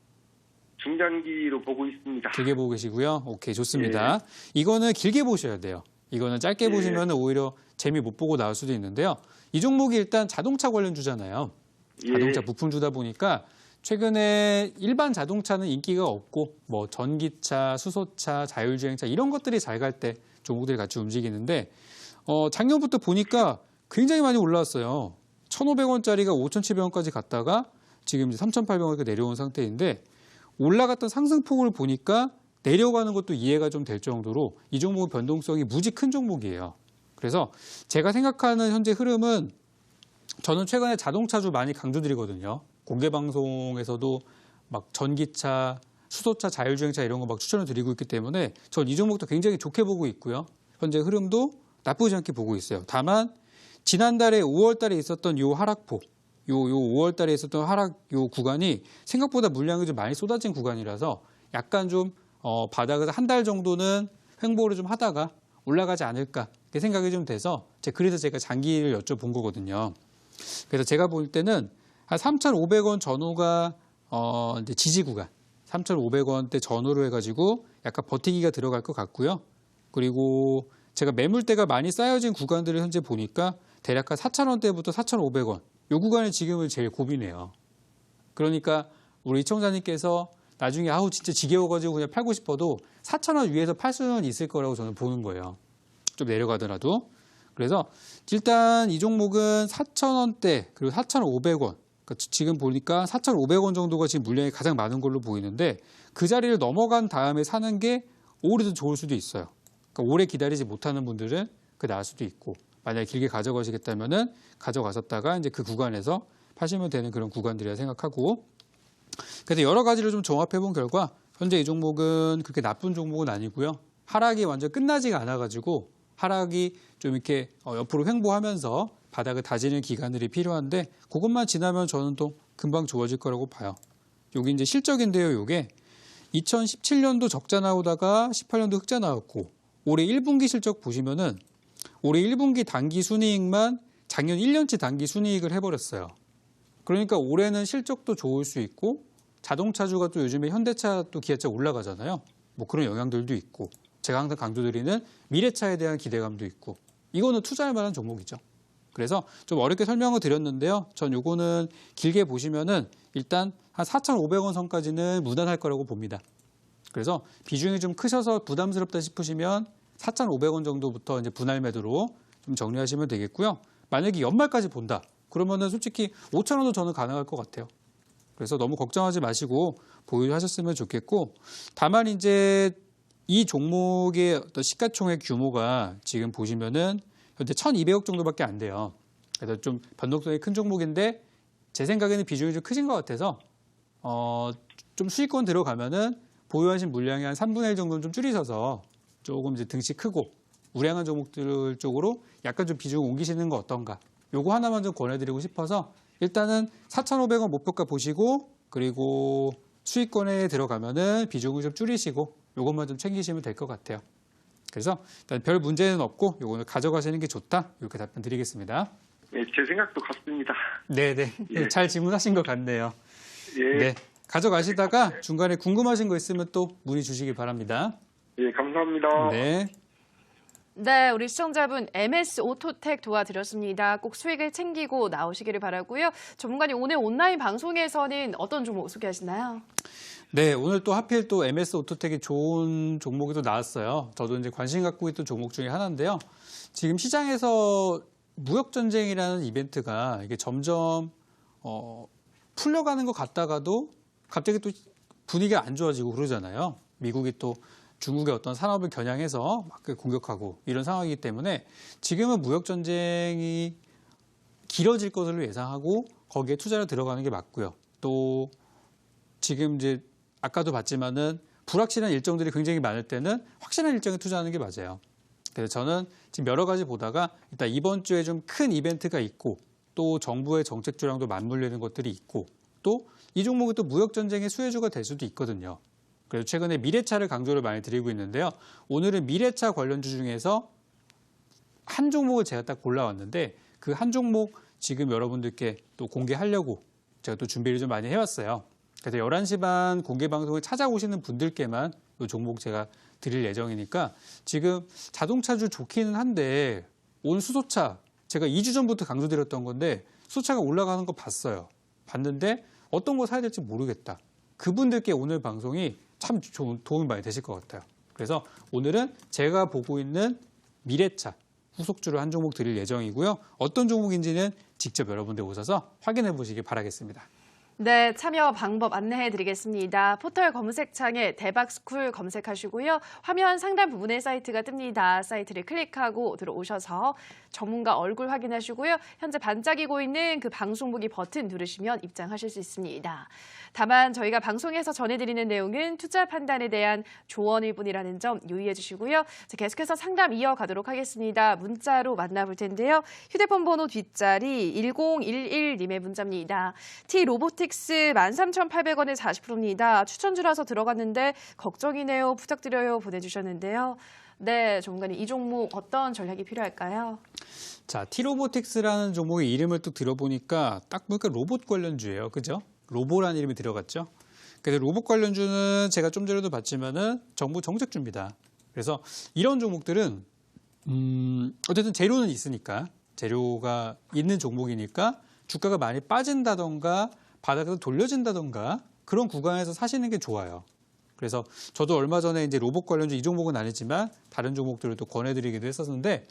중장기로 보고 있습니다. 길게 보고 계시고요. 오케이, 좋습니다. 이거는 길게 보셔야 돼요. 이거는 짧게 예. 보시면 오히려 재미 못 보고 나올 수도 있는데요. 이 종목이 일단 자동차 관련 주잖아요. 예. 자동차 부품 주다 보니까 최근에 일반 자동차는 인기가 없고 뭐 전기차, 수소차, 자율주행차 이런 것들이 잘 갈 때 종목들이 같이 움직이는데 작년부터 보니까 굉장히 많이 올라왔어요. 1,500원짜리가 5,700원까지 갔다가 지금 이제 3,800원까지 내려온 상태인데 올라갔던 상승폭을 보니까 내려가는 것도 이해가 좀 될 정도로 이 종목은 변동성이 무지 큰 종목이에요. 그래서 제가 생각하는 현재 흐름은 저는 최근에 자동차주 많이 강조드리거든요. 공개 방송에서도 막 전기차, 수소차, 자율주행차 이런 거 막 추천을 드리고 있기 때문에 전 이 종목도 굉장히 좋게 보고 있고요. 현재 흐름도 나쁘지 않게 보고 있어요. 다만 지난달에 5월 달에 있었던 요 하락폭, 요 5월 달에 있었던 하락 요 구간이 생각보다 물량이 좀 많이 쏟아진 구간이라서 약간 좀 바닥에서 한 달 정도는 횡보를 좀 하다가 올라가지 않을까 이렇게 생각이 좀 돼서 그래서 제가 장기를 여쭤본 거거든요. 그래서 제가 볼 때는 한 3,500원 전후가 이제 지지 구간, 3,500원대 전후로 해가지고 약간 버티기가 들어갈 것 같고요. 그리고 제가 매물대가 많이 쌓여진 구간들을 현재 보니까 대략 한 4,000원대부터 4,500원 이 구간이 지금은 제일 고비네요. 그러니까 우리 시청자님께서 나중에 진짜 지겨워가지고 그냥 팔고 싶어도 4,000원 위에서 팔 수는 있을 거라고 저는 보는 거예요. 좀 내려가더라도. 그래서 일단 이 종목은 4,000원대 그리고 4,500원 그러니까 지금 보니까 4,500원 정도가 지금 물량이 가장 많은 걸로 보이는데 그 자리를 넘어간 다음에 사는 게 오히려 더 좋을 수도 있어요. 그러니까 오래 기다리지 못하는 분들은 그 나을 수도 있고 만약에 길게 가져가시겠다면은 가져가셨다가 이제 그 구간에서 파시면 되는 그런 구간들이라 생각하고 그래서 여러 가지를 좀 종합해 본 결과 현재 이 종목은 그렇게 나쁜 종목은 아니고요. 하락이 완전 끝나지가 않아가지고 하락이 좀 이렇게 옆으로 횡보하면서 바닥을 다지는 기간들이 필요한데 그것만 지나면 저는 또 금방 좋아질 거라고 봐요. 여기 이제 실적인데요. 요게 2017년도 적자 나오다가 18년도 흑자 나왔고 올해 1분기 실적 보시면은 올해 1분기 단기 순이익만 작년 1년치 단기 순이익을 해버렸어요. 그러니까 올해는 실적도 좋을 수 있고 자동차주가 또 요즘에 현대차 또 기아차 올라가잖아요. 뭐 그런 영향들도 있고 제가 항상 강조드리는 미래차에 대한 기대감도 있고 이거는 투자할 만한 종목이죠. 그래서 좀 어렵게 설명을 드렸는데요. 전 요거는 길게 보시면은 일단 한 4,500원 선까지는 무난할 거라고 봅니다. 그래서 비중이 좀 크셔서 부담스럽다 싶으시면 4,500원 정도부터 이제 분할 매도로 좀 정리하시면 되겠고요. 만약에 연말까지 본다. 그러면은 솔직히 5,000원도 저는 가능할 것 같아요. 그래서 너무 걱정하지 마시고 보유하셨으면 좋겠고, 다만 이제 이 종목의 어떤 시가총액 규모가 지금 보시면은 현재 1,200억 정도밖에 안 돼요. 그래서 좀 변동성이 큰 종목인데 제 생각에는 비중이 좀 크신 것 같아서 좀 수익권 들어가면은 보유하신 물량의 한 3분의 1 정도는 좀 줄이셔서 조금 이제 등치 크고 우량한 종목들 쪽으로 약간 좀 비중을 옮기시는 거 어떤가? 요거 하나만 좀 권해드리고 싶어서 일단은 4,500원 목표가 보시고 그리고 수익권에 들어가면은 비중을 좀 줄이시고 요것만 좀 챙기시면 될 것 같아요. 그래서 일단 별 문제는 없고 요거는 가져가시는 게 좋다. 이렇게 답변 드리겠습니다. 예, 제 생각도 같습니다. 네네. 예. 잘 질문하신 것 같네요. 예, 네. 가져가시다가 중간에 궁금하신 거 있으면 또 문의 주시기 바랍니다. 예, 감사합니다. 네. 네, 우리 시청자분 MS 오토텍 도와드렸습니다. 꼭 수익을 챙기고 나오시기를 바라고요. 전문가님, 오늘 온라인 방송에서는 어떤 종목 소개하시나요? 네, 오늘 또 하필 또 MS 오토텍이 좋은 종목이 또 나왔어요. 저도 이제 관심 갖고 있던 종목 중에 하나인데요. 지금 시장에서 무역전쟁이라는 이벤트가 이게 점점 풀려가는 것 같다가도 갑자기 또 분위기가 안 좋아지고 그러잖아요. 미국이 또 중국의 어떤 산업을 겨냥해서 막 공격하고 이런 상황이기 때문에 지금은 무역전쟁이 길어질 것으로 예상하고 거기에 투자를 들어가는 게 맞고요. 또 지금 이제 아까도 봤지만은 불확실한 일정들이 굉장히 많을 때는 확실한 일정에 투자하는 게 맞아요. 그래서 저는 지금 여러 가지 보다가 일단 이번 주에 좀 큰 이벤트가 있고 또 정부의 정책 조량도 맞물리는 것들이 있고 또 이 종목이 또 무역전쟁의 수혜주가 될 수도 있거든요. 그래서 최근에 미래차를 강조를 많이 드리고 있는데요. 오늘은 미래차 관련주 중에서 한 종목을 제가 딱 골라왔는데 그 한 종목 지금 여러분들께 또 공개하려고 제가 또 준비를 좀 많이 해왔어요. 그래서 11시 반 공개 방송을 찾아오시는 분들께만 이 종목 제가 드릴 예정이니까 지금 자동차주 좋기는 한데 오늘 수소차 제가 2주 전부터 강조드렸던 건데 수소차가 올라가는 거 봤어요. 봤는데 어떤 거 사야 될지 모르겠다. 그분들께 오늘 방송이 참 좋은 도움이 많이 되실 것 같아요. 그래서 오늘은 제가 보고 있는 미래차 후속주를 한 종목 드릴 예정이고요. 어떤 종목인지는 직접 여러분들 오셔서 확인해 보시기 바라겠습니다. 네, 참여 방법 안내해 드리겠습니다. 포털 검색창에 대박스쿨 검색하시고요. 화면 상단 부분에 사이트가 뜹니다. 사이트를 클릭하고 들어오셔서 전문가 얼굴 확인하시고요. 현재 반짝이고 있는 그 방송 보기 버튼 누르시면 입장하실 수 있습니다. 다만 저희가 방송에서 전해드리는 내용은 투자 판단에 대한 조언일 뿐이라는 점 유의해 주시고요. 자, 계속해서 상담 이어가도록 하겠습니다. 문자로 만나볼 텐데요. 휴대폰 번호 뒷자리 1011님의 문자입니다. T-로보틱스 13,800원에 40%입니다. 추천주라서 들어갔는데 걱정이네요. 부탁드려요. 보내주셨는데요. 네, 전문가님, 이 종목 어떤 전략이 필요할까요? 자, T-로보틱스라는 종목의 이름을 또 들어보니까 딱 보니까 로봇 관련주예요. 그죠? 로보라는 이름이 들어갔죠. 그래서 로봇 관련주는 제가 좀 전에도 봤지만은 정부 정책주입니다. 그래서 이런 종목들은 어쨌든 재료는 있으니까 재료가 있는 종목이니까 주가가 많이 빠진다던가 바닥에서 돌려진다던가 그런 구간에서 사시는 게 좋아요. 그래서 저도 얼마 전에 이제 로봇 관련주 이 종목은 아니지만 다른 종목들을 또 권해드리기도 했었는데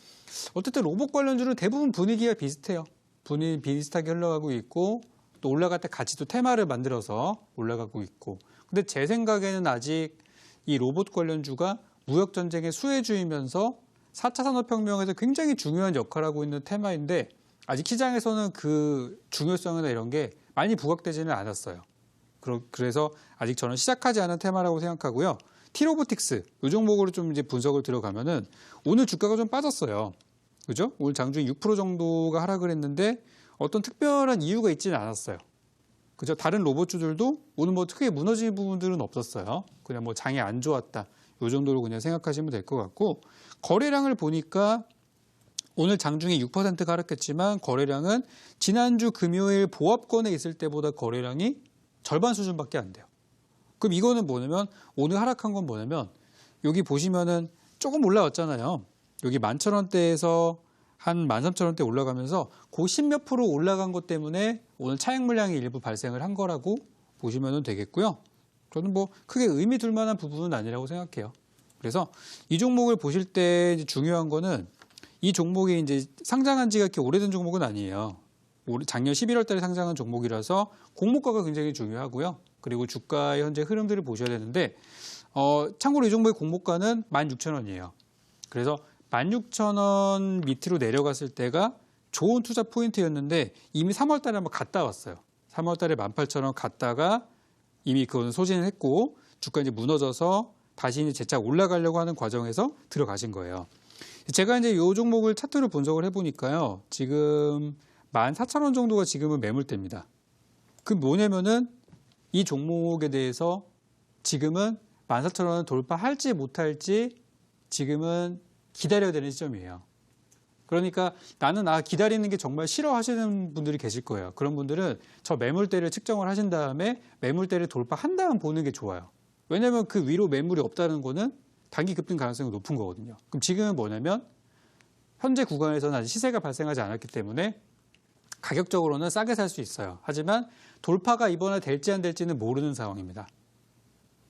어쨌든 로봇 관련주는 대부분 분위기가 비슷해요. 분위기 비슷하게 흘러가고 있고 또 올라갈 때 같이 또 테마를 만들어서 올라가고 있고. 근데 제 생각에는 아직 이 로봇 관련주가 무역전쟁의 수혜주이면서 4차 산업혁명에서 굉장히 중요한 역할을 하고 있는 테마인데 아직 시장에서는 그 중요성이나 이런 게 많이 부각되지는 않았어요. 그래서 아직 저는 시작하지 않은 테마라고 생각하고요. T-로보틱스 이 종목으로 좀 이제 분석을 들어가면은 오늘 주가가 좀 빠졌어요. 그죠? 오늘 장중에 6% 정도가 하락을 했는데 어떤 특별한 이유가 있지는 않았어요. 그죠? 다른 로봇주들도 오늘 뭐 크게 무너진 부분들은 없었어요. 그냥 뭐 장이 안 좋았다. 이 정도로 그냥 생각하시면 될 것 같고 거래량을 보니까 오늘 장중에 6%가 하락했지만 거래량은 지난주 금요일 보합권에 있을 때보다 거래량이 절반 수준밖에 안 돼요. 그럼 이거는 뭐냐면 오늘 하락한 건 뭐냐면 여기 보시면은 조금 올라왔잖아요. 여기 11,000원대에서 한 13,000원대 올라가면서 그 10몇 프로 올라간 것 때문에 오늘 차익 물량이 일부 발생을 한 거라고 보시면 되겠고요. 저는 뭐 크게 의미 둘 만한 부분은 아니라고 생각해요. 그래서 이 종목을 보실 때 중요한 거는 이 종목이 이제 상장한 지가 이렇게 오래된 종목은 아니에요. 작년 11월 달에 상장한 종목이라서 공모가가 굉장히 중요하고요. 그리고 주가의 현재 흐름들을 보셔야 되는데 참고로 이 종목의 공모가는 16,000원이에요. 그래서 16,000원 밑으로 내려갔을 때가 좋은 투자 포인트였는데 이미 3월 달에 한번 갔다 왔어요. 3월 달에 18,000원 갔다가 이미 그거는 소진을 했고 주가 이제 무너져서 다시 이제 재차 올라가려고 하는 과정에서 들어가신 거예요. 제가 이제 이 종목을 차트로 분석을 해보니까요. 지금 14,000원 정도가 지금은 매물대입니다. 그 뭐냐면은 이 종목에 대해서 지금은 14,000원을 돌파할지 못할지 지금은 기다려야 되는 시점이에요. 그러니까 나는 기다리는 게 정말 싫어하시는 분들이 계실 거예요. 그런 분들은 저 매물대를 측정을 하신 다음에 매물대를 돌파한 다음 보는 게 좋아요. 왜냐하면 그 위로 매물이 없다는 거는 단기 급등 가능성이 높은 거거든요. 그럼 지금은 뭐냐면 현재 구간에서는 아직 시세가 발생하지 않았기 때문에 가격적으로는 싸게 살 수 있어요. 하지만 돌파가 이번에 될지 안 될지는 모르는 상황입니다.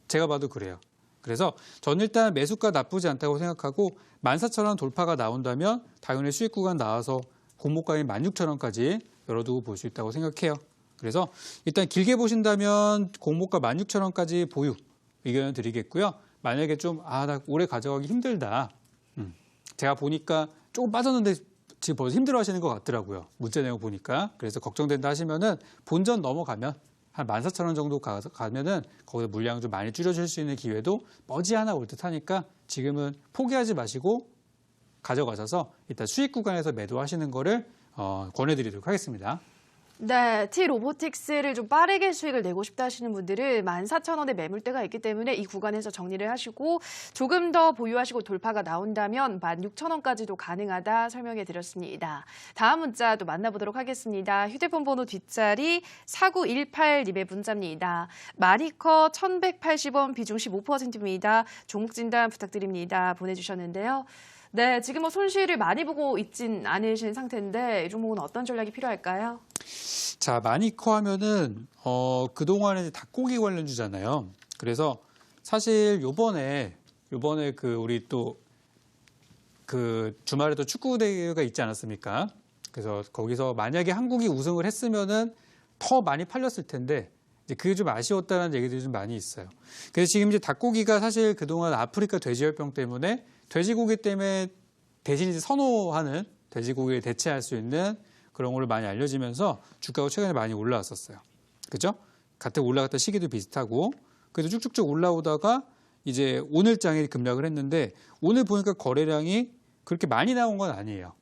제가 봐도 그래요. 그래서 저는 일단 매수가 나쁘지 않다고 생각하고 14,000원 돌파가 나온다면 당연히 수익 구간 나와서 공모가인 16,000원까지 열어두고 볼 수 있다고 생각해요. 그래서 일단 길게 보신다면 공모가 16,000원까지 보유 의견을 드리겠고요. 만약에 좀 나 오래 가져가기 힘들다. 제가 보니까 조금 빠졌는데 지금 벌써 힘들어하시는 것 같더라고요. 문자 내용 보니까. 그래서 걱정된다 하시면은 본전 넘어가면 한 14,000원 정도 가면은 거기서 물량을 좀 많이 줄여줄 수 있는 기회도 머지않아 올 듯하니까 지금은 포기하지 마시고 가져가셔서 일단 수익 구간에서 매도하시는 거를 권해드리도록 하겠습니다. 네, T-로보틱스를 좀 빠르게 수익을 내고 싶다 하시는 분들은 14,000원의 매물대가 있기 때문에 이 구간에서 정리를 하시고 조금 더 보유하시고 돌파가 나온다면 16,000원까지도 가능하다 설명해 드렸습니다. 다음 문자 또 만나보도록 하겠습니다. 휴대폰 번호 뒷자리 4918님의 문자입니다. 마니커 1,180원 비중 15%입니다. 종목 진단 부탁드립니다. 보내주셨는데요. 네, 지금 손실을 많이 보고 있진 않으신 상태인데 이 종목은 어떤 전략이 필요할까요? 자, 마니커 하면은 그동안에 닭고기 관련주잖아요. 그래서 사실 요번에 우리 또 주말에도 축구 대회가 있지 않았습니까? 그래서 거기서 만약에 한국이 우승을 했으면은 더 많이 팔렸을 텐데 이제 그게 좀 아쉬웠다는 얘기들이 좀 많이 있어요. 그래서 지금 이제 닭고기가 사실 그동안 아프리카 돼지열병 때문에 돼지고기 때문에 대신 이제 선호하는 돼지고기를 대체할 수 있는 그런 걸로 많이 알려지면서 주가가 최근에 많이 올라왔었어요. 그죠? 같은 올라갔던 시기도 비슷하고 그래도 쭉쭉쭉 올라오다가 이제 오늘장에 급락을 했는데 오늘 보니까 거래량이 그렇게 많이 나온 건 아니에요.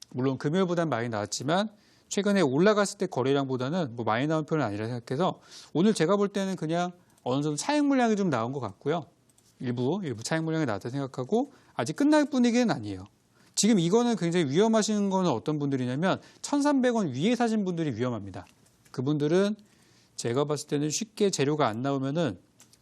물론 금요일보다는 많이 나왔지만 최근에 올라갔을 때 거래량보다는 뭐 많이 나온 편은 아니라 생각해서 오늘 제가 볼 때는 그냥 어느 정도 차익 물량이 좀 나온 것 같고요. 일부 차익 물량이 나왔다 생각하고 아직 끝날 분위기는 아니에요. 지금 이거는 굉장히 위험하신 거는 어떤 분들이냐면 1,300원 위에 사신 분들이 위험합니다. 그분들은 제가 봤을 때는 쉽게 재료가 안 나오면은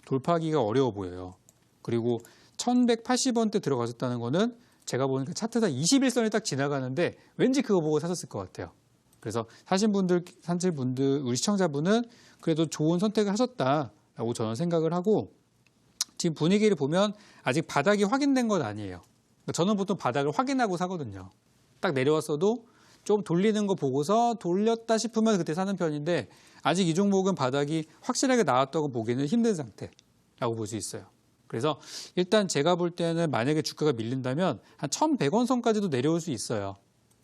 돌파하기가 어려워 보여요. 그리고 1,180원대 들어가셨다는 거는 제가 보니까 차트상 21선이 딱 지나가는데 왠지 그거 보고 사셨을 것 같아요. 그래서 사신 분들, 우리 시청자분은 그래도 좋은 선택을 하셨다라고 저는 생각을 하고 지금 분위기를 보면 아직 바닥이 확인된 건 아니에요. 저는 보통 바닥을 확인하고 사거든요. 딱 내려왔어도 좀 돌리는 거 보고서 돌렸다 싶으면 그때 사는 편인데 아직 이 종목은 바닥이 확실하게 나왔다고 보기는 힘든 상태라고 볼 수 있어요. 그래서 일단 제가 볼 때는 만약에 주가가 밀린다면 한 1,100원 선까지도 내려올 수 있어요.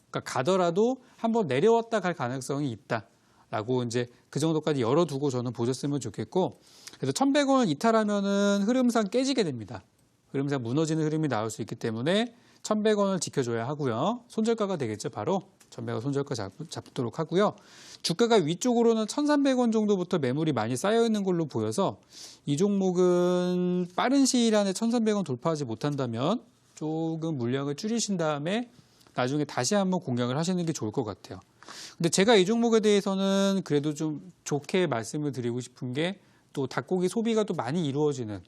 그러니까 가더라도 한번 내려왔다 갈 가능성이 있다라고 이제 그 정도까지 열어두고 저는 보셨으면 좋겠고 그래서 1,100원을 이탈하면은 흐름상 깨지게 됩니다. 흐름상 무너지는 흐름이 나올 수 있기 때문에 1,100원을 지켜줘야 하고요. 손절가가 되겠죠. 바로 1,100원 손절가 잡도록 하고요. 주가가 위쪽으로는 1,300원 정도부터 매물이 많이 쌓여 있는 걸로 보여서 이 종목은 빠른 시일 안에 1,300원 돌파하지 못한다면 조금 물량을 줄이신 다음에 나중에 다시 한번 공략을 하시는 게 좋을 것 같아요. 근데 제가 이 종목에 대해서는 그래도 좀 좋게 말씀을 드리고 싶은 게 또 닭고기 소비가 또 많이 이루어지는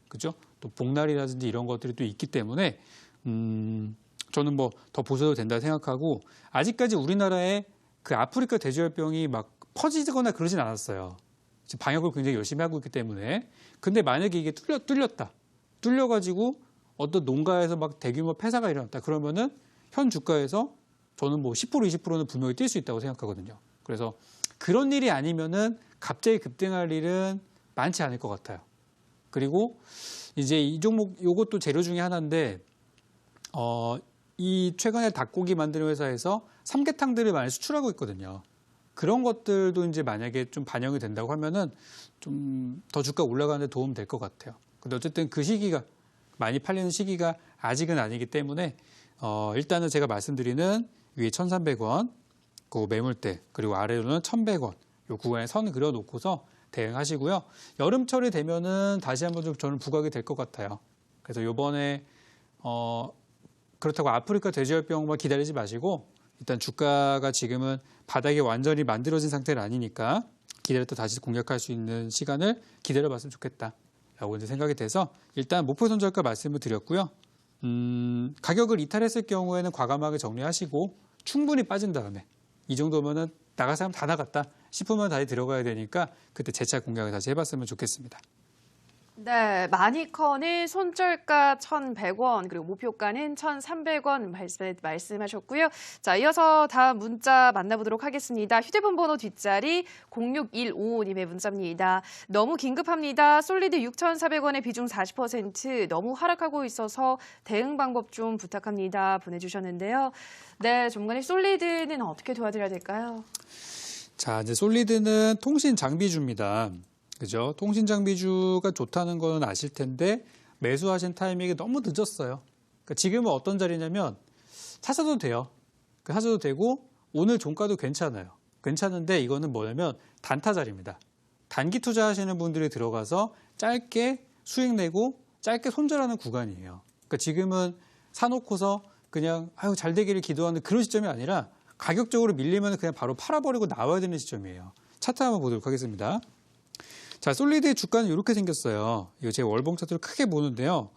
그죠? 또 복날이라든지 이런 것들이 또 있기 때문에 저는 뭐 더 보셔도 된다 생각하고 아직까지 우리나라에 그 아프리카 돼지열병이 막 퍼지거나 그러진 않았어요. 지금 방역을 굉장히 열심히 하고 있기 때문에 근데 만약에 이게 뚫려가지고 어떤 농가에서 막 대규모 폐사가 일어났다 그러면은 현 주가에서 저는 뭐 10% 20%는 분명히 뛸 수 있다고 생각하거든요. 그래서 그런 일이 아니면은 갑자기 급등할 일은 많지 않을 것 같아요. 그리고 이제 이 종목 요것도 재료 중에 하나인데 이 최근에 닭고기 만드는 회사에서 삼계탕들을 많이 수출하고 있거든요. 그런 것들도 이제 만약에 좀 반영이 된다고 하면은 좀 더 주가 올라가는 데 도움 될 것 같아요. 근데 어쨌든 그 시기가 많이 팔리는 시기가 아직은 아니기 때문에 일단은 제가 말씀드리는 위에 1,300원 그 매물대 그리고 아래로는 1,100원 요 구간에 선 그려놓고서 대응하시고요. 여름철이 되면은 다시 한번 좀 저는 부각이 될 것 같아요. 그래서 요번에 그렇다고 아프리카 돼지열병만 기다리지 마시고 일단 주가가 지금은 바닥이 완전히 만들어진 상태는 아니니까 기다렸다 다시 공략할 수 있는 시간을 기다려봤으면 좋겠다라고 이제 생각이 돼서 일단 목표 손절가 말씀을 드렸고요. 가격을 이탈했을 경우에는 과감하게 정리하시고 충분히 빠진 다음에 이 정도면은 나갈 사람 다 나갔다 싶으면 다시 들어가야 되니까 그때 재차 공략을 다시 해봤으면 좋겠습니다. 네, 마니커는 손절가 1,100원 그리고 목표가는 1,300원 말씀하셨고요. 자, 이어서 다음 문자 만나보도록 하겠습니다. 휴대폰 번호 뒷자리 0615님의 문자입니다. 너무 긴급합니다. 솔리드 6,400원의 비중 40% 너무 하락하고 있어서 대응 방법 좀 부탁합니다. 보내주셨는데요. 네, 전문가님 솔리드는 어떻게 도와드려야 될까요? 자, 이제 솔리드는 통신 장비주입니다. 그죠? 통신 장비주가 좋다는 건 아실 텐데 매수하신 타이밍이 너무 늦었어요. 그러니까 지금은 어떤 자리냐면 사셔도 돼요. 사셔도 되고 오늘 종가도 괜찮아요. 괜찮은데 이거는 뭐냐면 단타 자리입니다. 단기 투자하시는 분들이 들어가서 짧게 수익 내고 짧게 손절하는 구간이에요. 그러니까 지금은 사놓고서 그냥 아유 잘 되기를 기도하는 그런 시점이 아니라 가격적으로 밀리면 그냥 바로 팔아버리고 나와야 되는 시점이에요. 차트 한번 보도록 하겠습니다. 자, 솔리드의 주가는 이렇게 생겼어요. 이거 제가 월봉 차트를 크게 보는데요.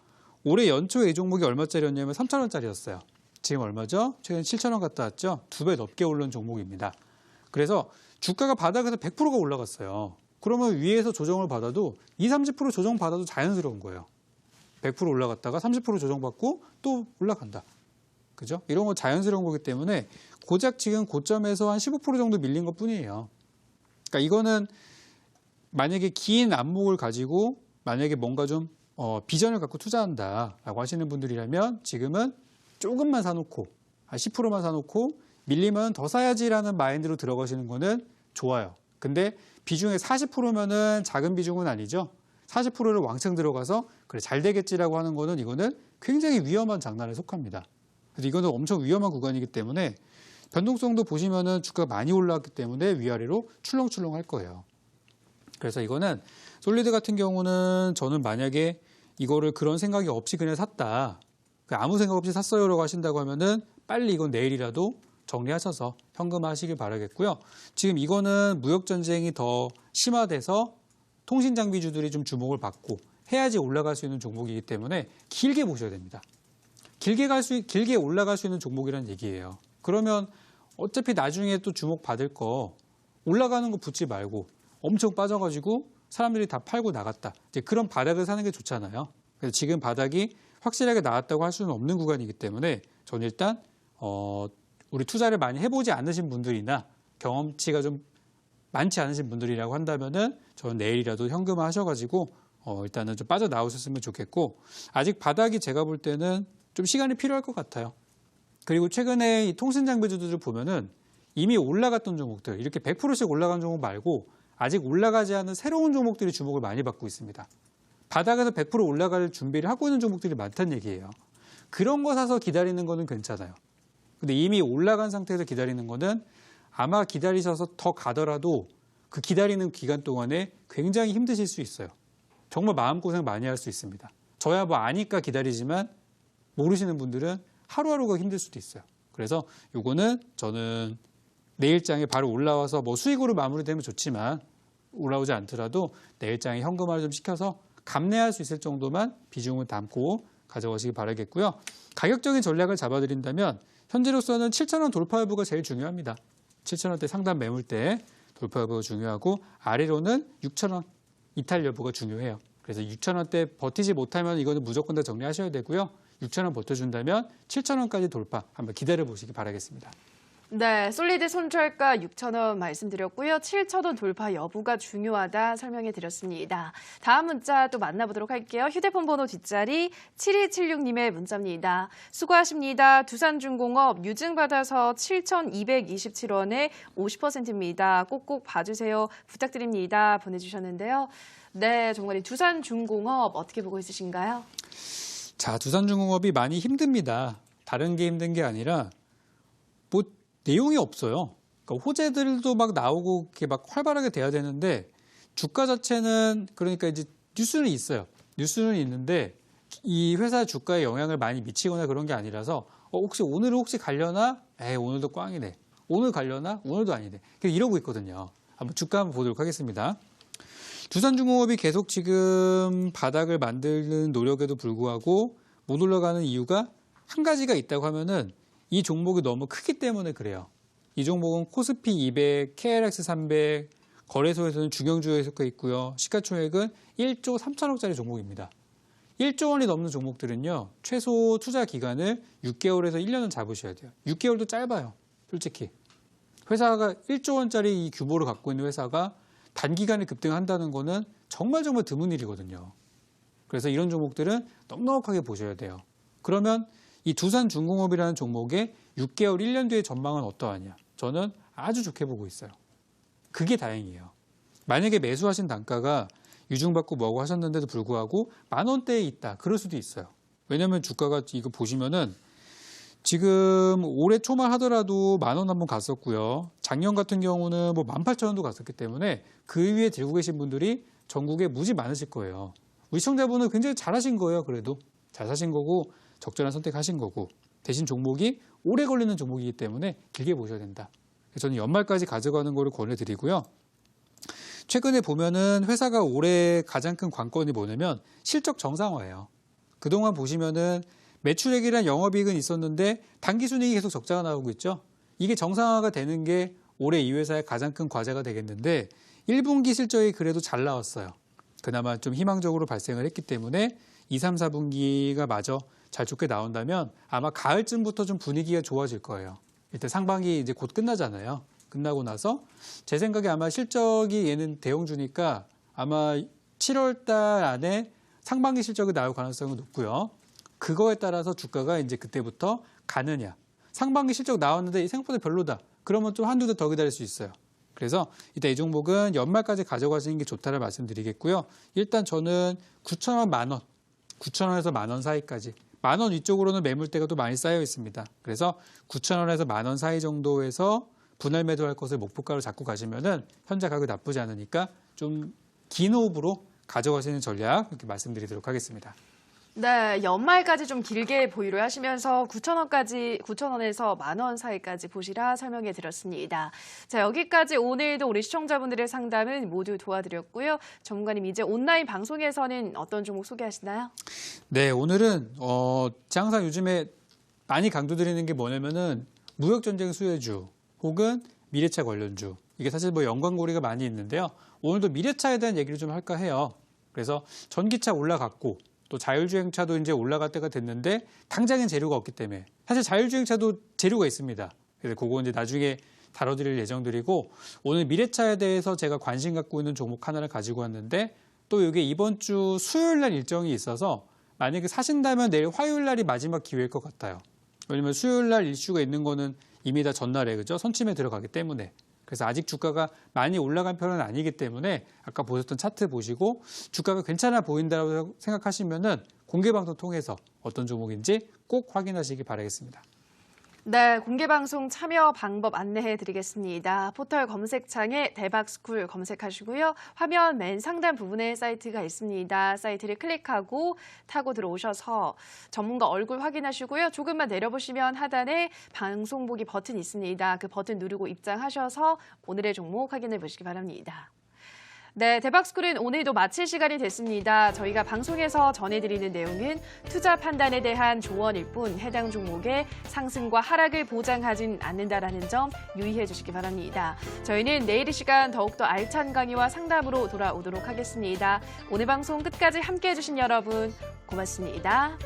올해 연초에 이 종목이 얼마짜리였냐면 3,000원짜리였어요. 지금 얼마죠? 최근 7,000원 갔다 왔죠? 2배 넘게 오른 종목입니다. 그래서 주가가 바닥에서 100%가 올라갔어요. 그러면 위에서 조정을 받아도 20, 30% 조정받아도 자연스러운 거예요. 100% 올라갔다가 30% 조정받고 또 올라간다. 그죠? 이런 거 자연스러운 거기 때문에 고작 지금 고점에서 한 15% 정도 밀린 것 뿐이에요. 그러니까 이거는 만약에 긴 안목을 가지고 만약에 뭔가 좀 비전을 갖고 투자한다라고 하시는 분들이라면 지금은 조금만 사놓고 한 10%만 사놓고 밀리면 더 사야지라는 마인드로 들어가시는 거는 좋아요. 근데 비중의 40%면은 작은 비중은 아니죠. 40%를 왕창 들어가서 그래 잘 되겠지라고 하는 거는 이거는 굉장히 위험한 장난에 속합니다. 그래서 이거는 엄청 위험한 구간이기 때문에 변동성도 보시면은 주가가 많이 올라왔기 때문에 위아래로 출렁출렁 할 거예요. 그래서 이거는 솔리드 같은 경우는 저는 만약에 이거를 그런 생각이 없이 그냥 샀다. 아무 생각 없이 샀어요라고 하신다고 하면은 빨리 이건 내일이라도 정리하셔서 현금화하시길 바라겠고요. 지금 이거는 무역전쟁이 더 심화돼서 통신장비주들이 좀 주목을 받고 해야지 올라갈 수 있는 종목이기 때문에 길게 보셔야 됩니다. 길게 올라갈 수 있는 종목이라는 얘기예요. 그러면 어차피 나중에 또 주목 받을 거 올라가는 거 붙지 말고 엄청 빠져가지고 사람들이 다 팔고 나갔다. 이제 그런 바닥을 사는 게 좋잖아요. 그래서 지금 바닥이 확실하게 나왔다고 할 수는 없는 구간이기 때문에 저는 일단 우리 투자를 많이 해보지 않으신 분들이나 경험치가 좀 많지 않으신 분들이라고 한다면은 저는 내일이라도 현금화 하셔가지고 일단은 좀 빠져나오셨으면 좋겠고 아직 바닥이 제가 볼 때는 좀 시간이 필요할 것 같아요. 그리고 최근에 이 통신장비주들을 보면은 이미 올라갔던 종목들 이렇게 100%씩 올라간 종목 말고 아직 올라가지 않은 새로운 종목들이 주목을 많이 받고 있습니다. 바닥에서 100% 올라갈 준비를 하고 있는 종목들이 많다는 얘기예요. 그런 거 사서 기다리는 거는 괜찮아요. 근데 이미 올라간 상태에서 기다리는 거는 아마 기다리셔서 더 가더라도 그 기다리는 기간 동안에 굉장히 힘드실 수 있어요. 정말 마음고생 많이 할 수 있습니다. 저야 뭐 아니까 기다리지만 모르시는 분들은 하루하루가 힘들 수도 있어요. 그래서 요거는 저는 내일장에 바로 올라와서 뭐 수익으로 마무리되면 좋지만 올라오지 않더라도 내일장에 현금화를 좀 시켜서 감내할 수 있을 정도만 비중을 담고 가져가시기 바라겠고요. 가격적인 전략을 잡아드린다면 현재로서는 7,000원 돌파 여부가 제일 중요합니다. 7,000원대 상단 매물대 돌파 여부가 중요하고 아래로는 6,000원 이탈 여부가 중요해요. 그래서 6,000원대 버티지 못하면 이거는 무조건 다 정리하셔야 되고요. 6,000원 버텨준다면 7,000원까지 돌파 한번 기다려보시기 바라겠습니다. 네, 솔리드 손절가 6,000원 말씀드렸고요. 7,000원 돌파 여부가 중요하다 설명해 드렸습니다. 다음 문자 또 만나보도록 할게요. 휴대폰 번호 뒷자리 7276님의 문자입니다. 수고하십니다. 두산중공업 유증받아서 7,227원에 50%입니다. 꼭꼭 봐주세요. 부탁드립니다. 보내주셨는데요. 네, 정말 이 두산중공업 어떻게 보고 있으신가요? 자, 두산중공업이 많이 힘듭니다. 다른 게 힘든 게 아니라 뭐 내용이 없어요. 그러니까 호재들도 막 나오고 이렇게 막 활발하게 돼야 되는데 주가 자체는 그러니까 이제 뉴스는 있어요. 뉴스는 있는데 이 회사 주가에 영향을 많이 미치거나 그런 게 아니라서 혹시 오늘은 갈려나? 오늘도 꽝이네. 오늘 갈려나? 오늘도 아니네. 이러고 있거든요. 한번 주가 한번 보도록 하겠습니다. 두산중공업이 계속 지금 바닥을 만드는 노력에도 불구하고 못 올라가는 이유가 한 가지가 있다고 하면은 이 종목이 너무 크기 때문에 그래요. 이 종목은 코스피 200, KLX 300, 거래소에서는 중형주에 속해 있고요. 시가총액은 1조 3천억짜리 종목입니다. 1조 원이 넘는 종목들은요. 최소 투자 기간을 6개월에서 1년은 잡으셔야 돼요. 6개월도 짧아요. 솔직히. 회사가 1조 원짜리 이 규모를 갖고 있는 회사가 단기간에 급등한다는 거는 정말 드문 일이거든요. 그래서 이런 종목들은 넉넉하게 보셔야 돼요. 그러면 이 두산중공업이라는 종목의 6개월, 1년 뒤의 전망은 어떠하냐? 저는 아주 좋게 보고 있어요. 그게 다행이에요. 만약에 매수하신 단가가 유증받고 뭐고 하셨는데도 불구하고 10,000원대에 있다. 그럴 수도 있어요. 왜냐하면 주가가 이거 보시면은 지금 올해 초만 하더라도 10,000원 한번 갔었고요. 작년 같은 경우는 뭐 18,000원도 갔었기 때문에 그 위에 들고 계신 분들이 전국에 무지 많으실 거예요. 우리 시청자분은 굉장히 잘하신 거예요. 그래도 잘 사신 거고 적절한 선택하신 거고 대신 종목이 오래 걸리는 종목이기 때문에 길게 보셔야 된다. 저는 연말까지 가져가는 거를 권해드리고요. 최근에 보면은 회사가 올해 가장 큰 관건이 뭐냐면 실적 정상화예요. 그동안 보시면은 매출액이란 영업이익은 있었는데 당기순이익이 계속 적자가 나오고 있죠. 이게 정상화가 되는 게 올해 이 회사의 가장 큰 과제가 되겠는데 1분기 실적이 그래도 잘 나왔어요. 그나마 좀 희망적으로 발생을 했기 때문에 2, 3, 4분기가 마저 잘 좋게 나온다면 아마 가을쯤부터 좀 분위기가 좋아질 거예요. 일단 상반기 이제 곧 끝나잖아요. 끝나고 나서 제 생각에 아마 실적이 얘는 대형주니까 아마 7월 달 안에 상반기 실적이 나올 가능성이 높고요. 그거에 따라서 주가가 이제 그때부터 가느냐. 상반기 실적 나왔는데 생각보다 별로다. 그러면 좀 한두 달 더 기다릴 수 있어요. 그래서 이따 이 종목은 연말까지 가져가시는 게 좋다를 말씀드리겠고요. 일단 저는 9,000원, 10,000원, 9,000원에서 10,000원 사이까지. 10,000원 위쪽으로는 매물대가 또 많이 쌓여 있습니다. 그래서 9,000원에서 10,000원 사이 정도에서 분할 매도할 것을 목표가로 잡고 가시면은 현재 가격이 나쁘지 않으니까 좀 긴 호흡으로 가져가시는 전략 이렇게 말씀드리도록 하겠습니다. 네, 연말까지 좀 길게 보유를 하시면서 9,000원에서 10,000원 사이까지 보시라 설명해 드렸습니다. 자, 여기까지 오늘도 우리 시청자분들의 상담은 모두 도와드렸고요. 전문가님 이제 온라인 방송에서는 어떤 종목 소개하시나요? 네, 오늘은 제가 항상 요즘에 많이 강조드리는 게 뭐냐면은 무역전쟁 수혜주 혹은 미래차 관련주. 이게 사실 뭐 연관고리가 많이 있는데요. 오늘도 미래차에 대한 얘기를 좀 할까 해요. 그래서 전기차 올라갔고 또 자율주행차도 이제 올라갈 때가 됐는데 당장엔 재료가 없기 때문에 사실 자율주행차도 재료가 있습니다. 그래서 그거 이제 나중에 다뤄드릴 예정들이고 오늘 미래차에 대해서 제가 관심 갖고 있는 종목 하나를 가지고 왔는데 또 이게 이번 주 수요일 날 일정이 있어서 만약에 사신다면 내일 화요일 날이 마지막 기회일 것 같아요. 왜냐면 수요일 날 이슈가 있는 거는 이미 다 전날에 그죠? 선침에 들어가기 때문에. 그래서 아직 주가가 많이 올라간 편은 아니기 때문에 아까 보셨던 차트 보시고 주가가 괜찮아 보인다고 생각하시면은 공개 방송 통해서 어떤 종목인지 꼭 확인하시기 바라겠습니다. 네, 공개방송 참여 방법 안내해 드리겠습니다. 포털 검색창에 대박스쿨 검색하시고요. 화면 맨 상단 부분에 사이트가 있습니다. 사이트를 클릭하고 타고 들어오셔서 전문가 얼굴 확인하시고요. 조금만 내려보시면 하단에 방송 보기 버튼 있습니다. 그 버튼 누르고 입장하셔서 오늘의 종목 확인해 보시기 바랍니다. 네, 대박스쿨은 오늘도 마칠 시간이 됐습니다. 저희가 방송에서 전해드리는 내용은 투자 판단에 대한 조언일 뿐 해당 종목의 상승과 하락을 보장하진 않는다라는 점 유의해 주시기 바랍니다. 저희는 내일 이 시간 더욱더 알찬 강의와 상담으로 돌아오도록 하겠습니다. 오늘 방송 끝까지 함께해 주신 여러분 고맙습니다.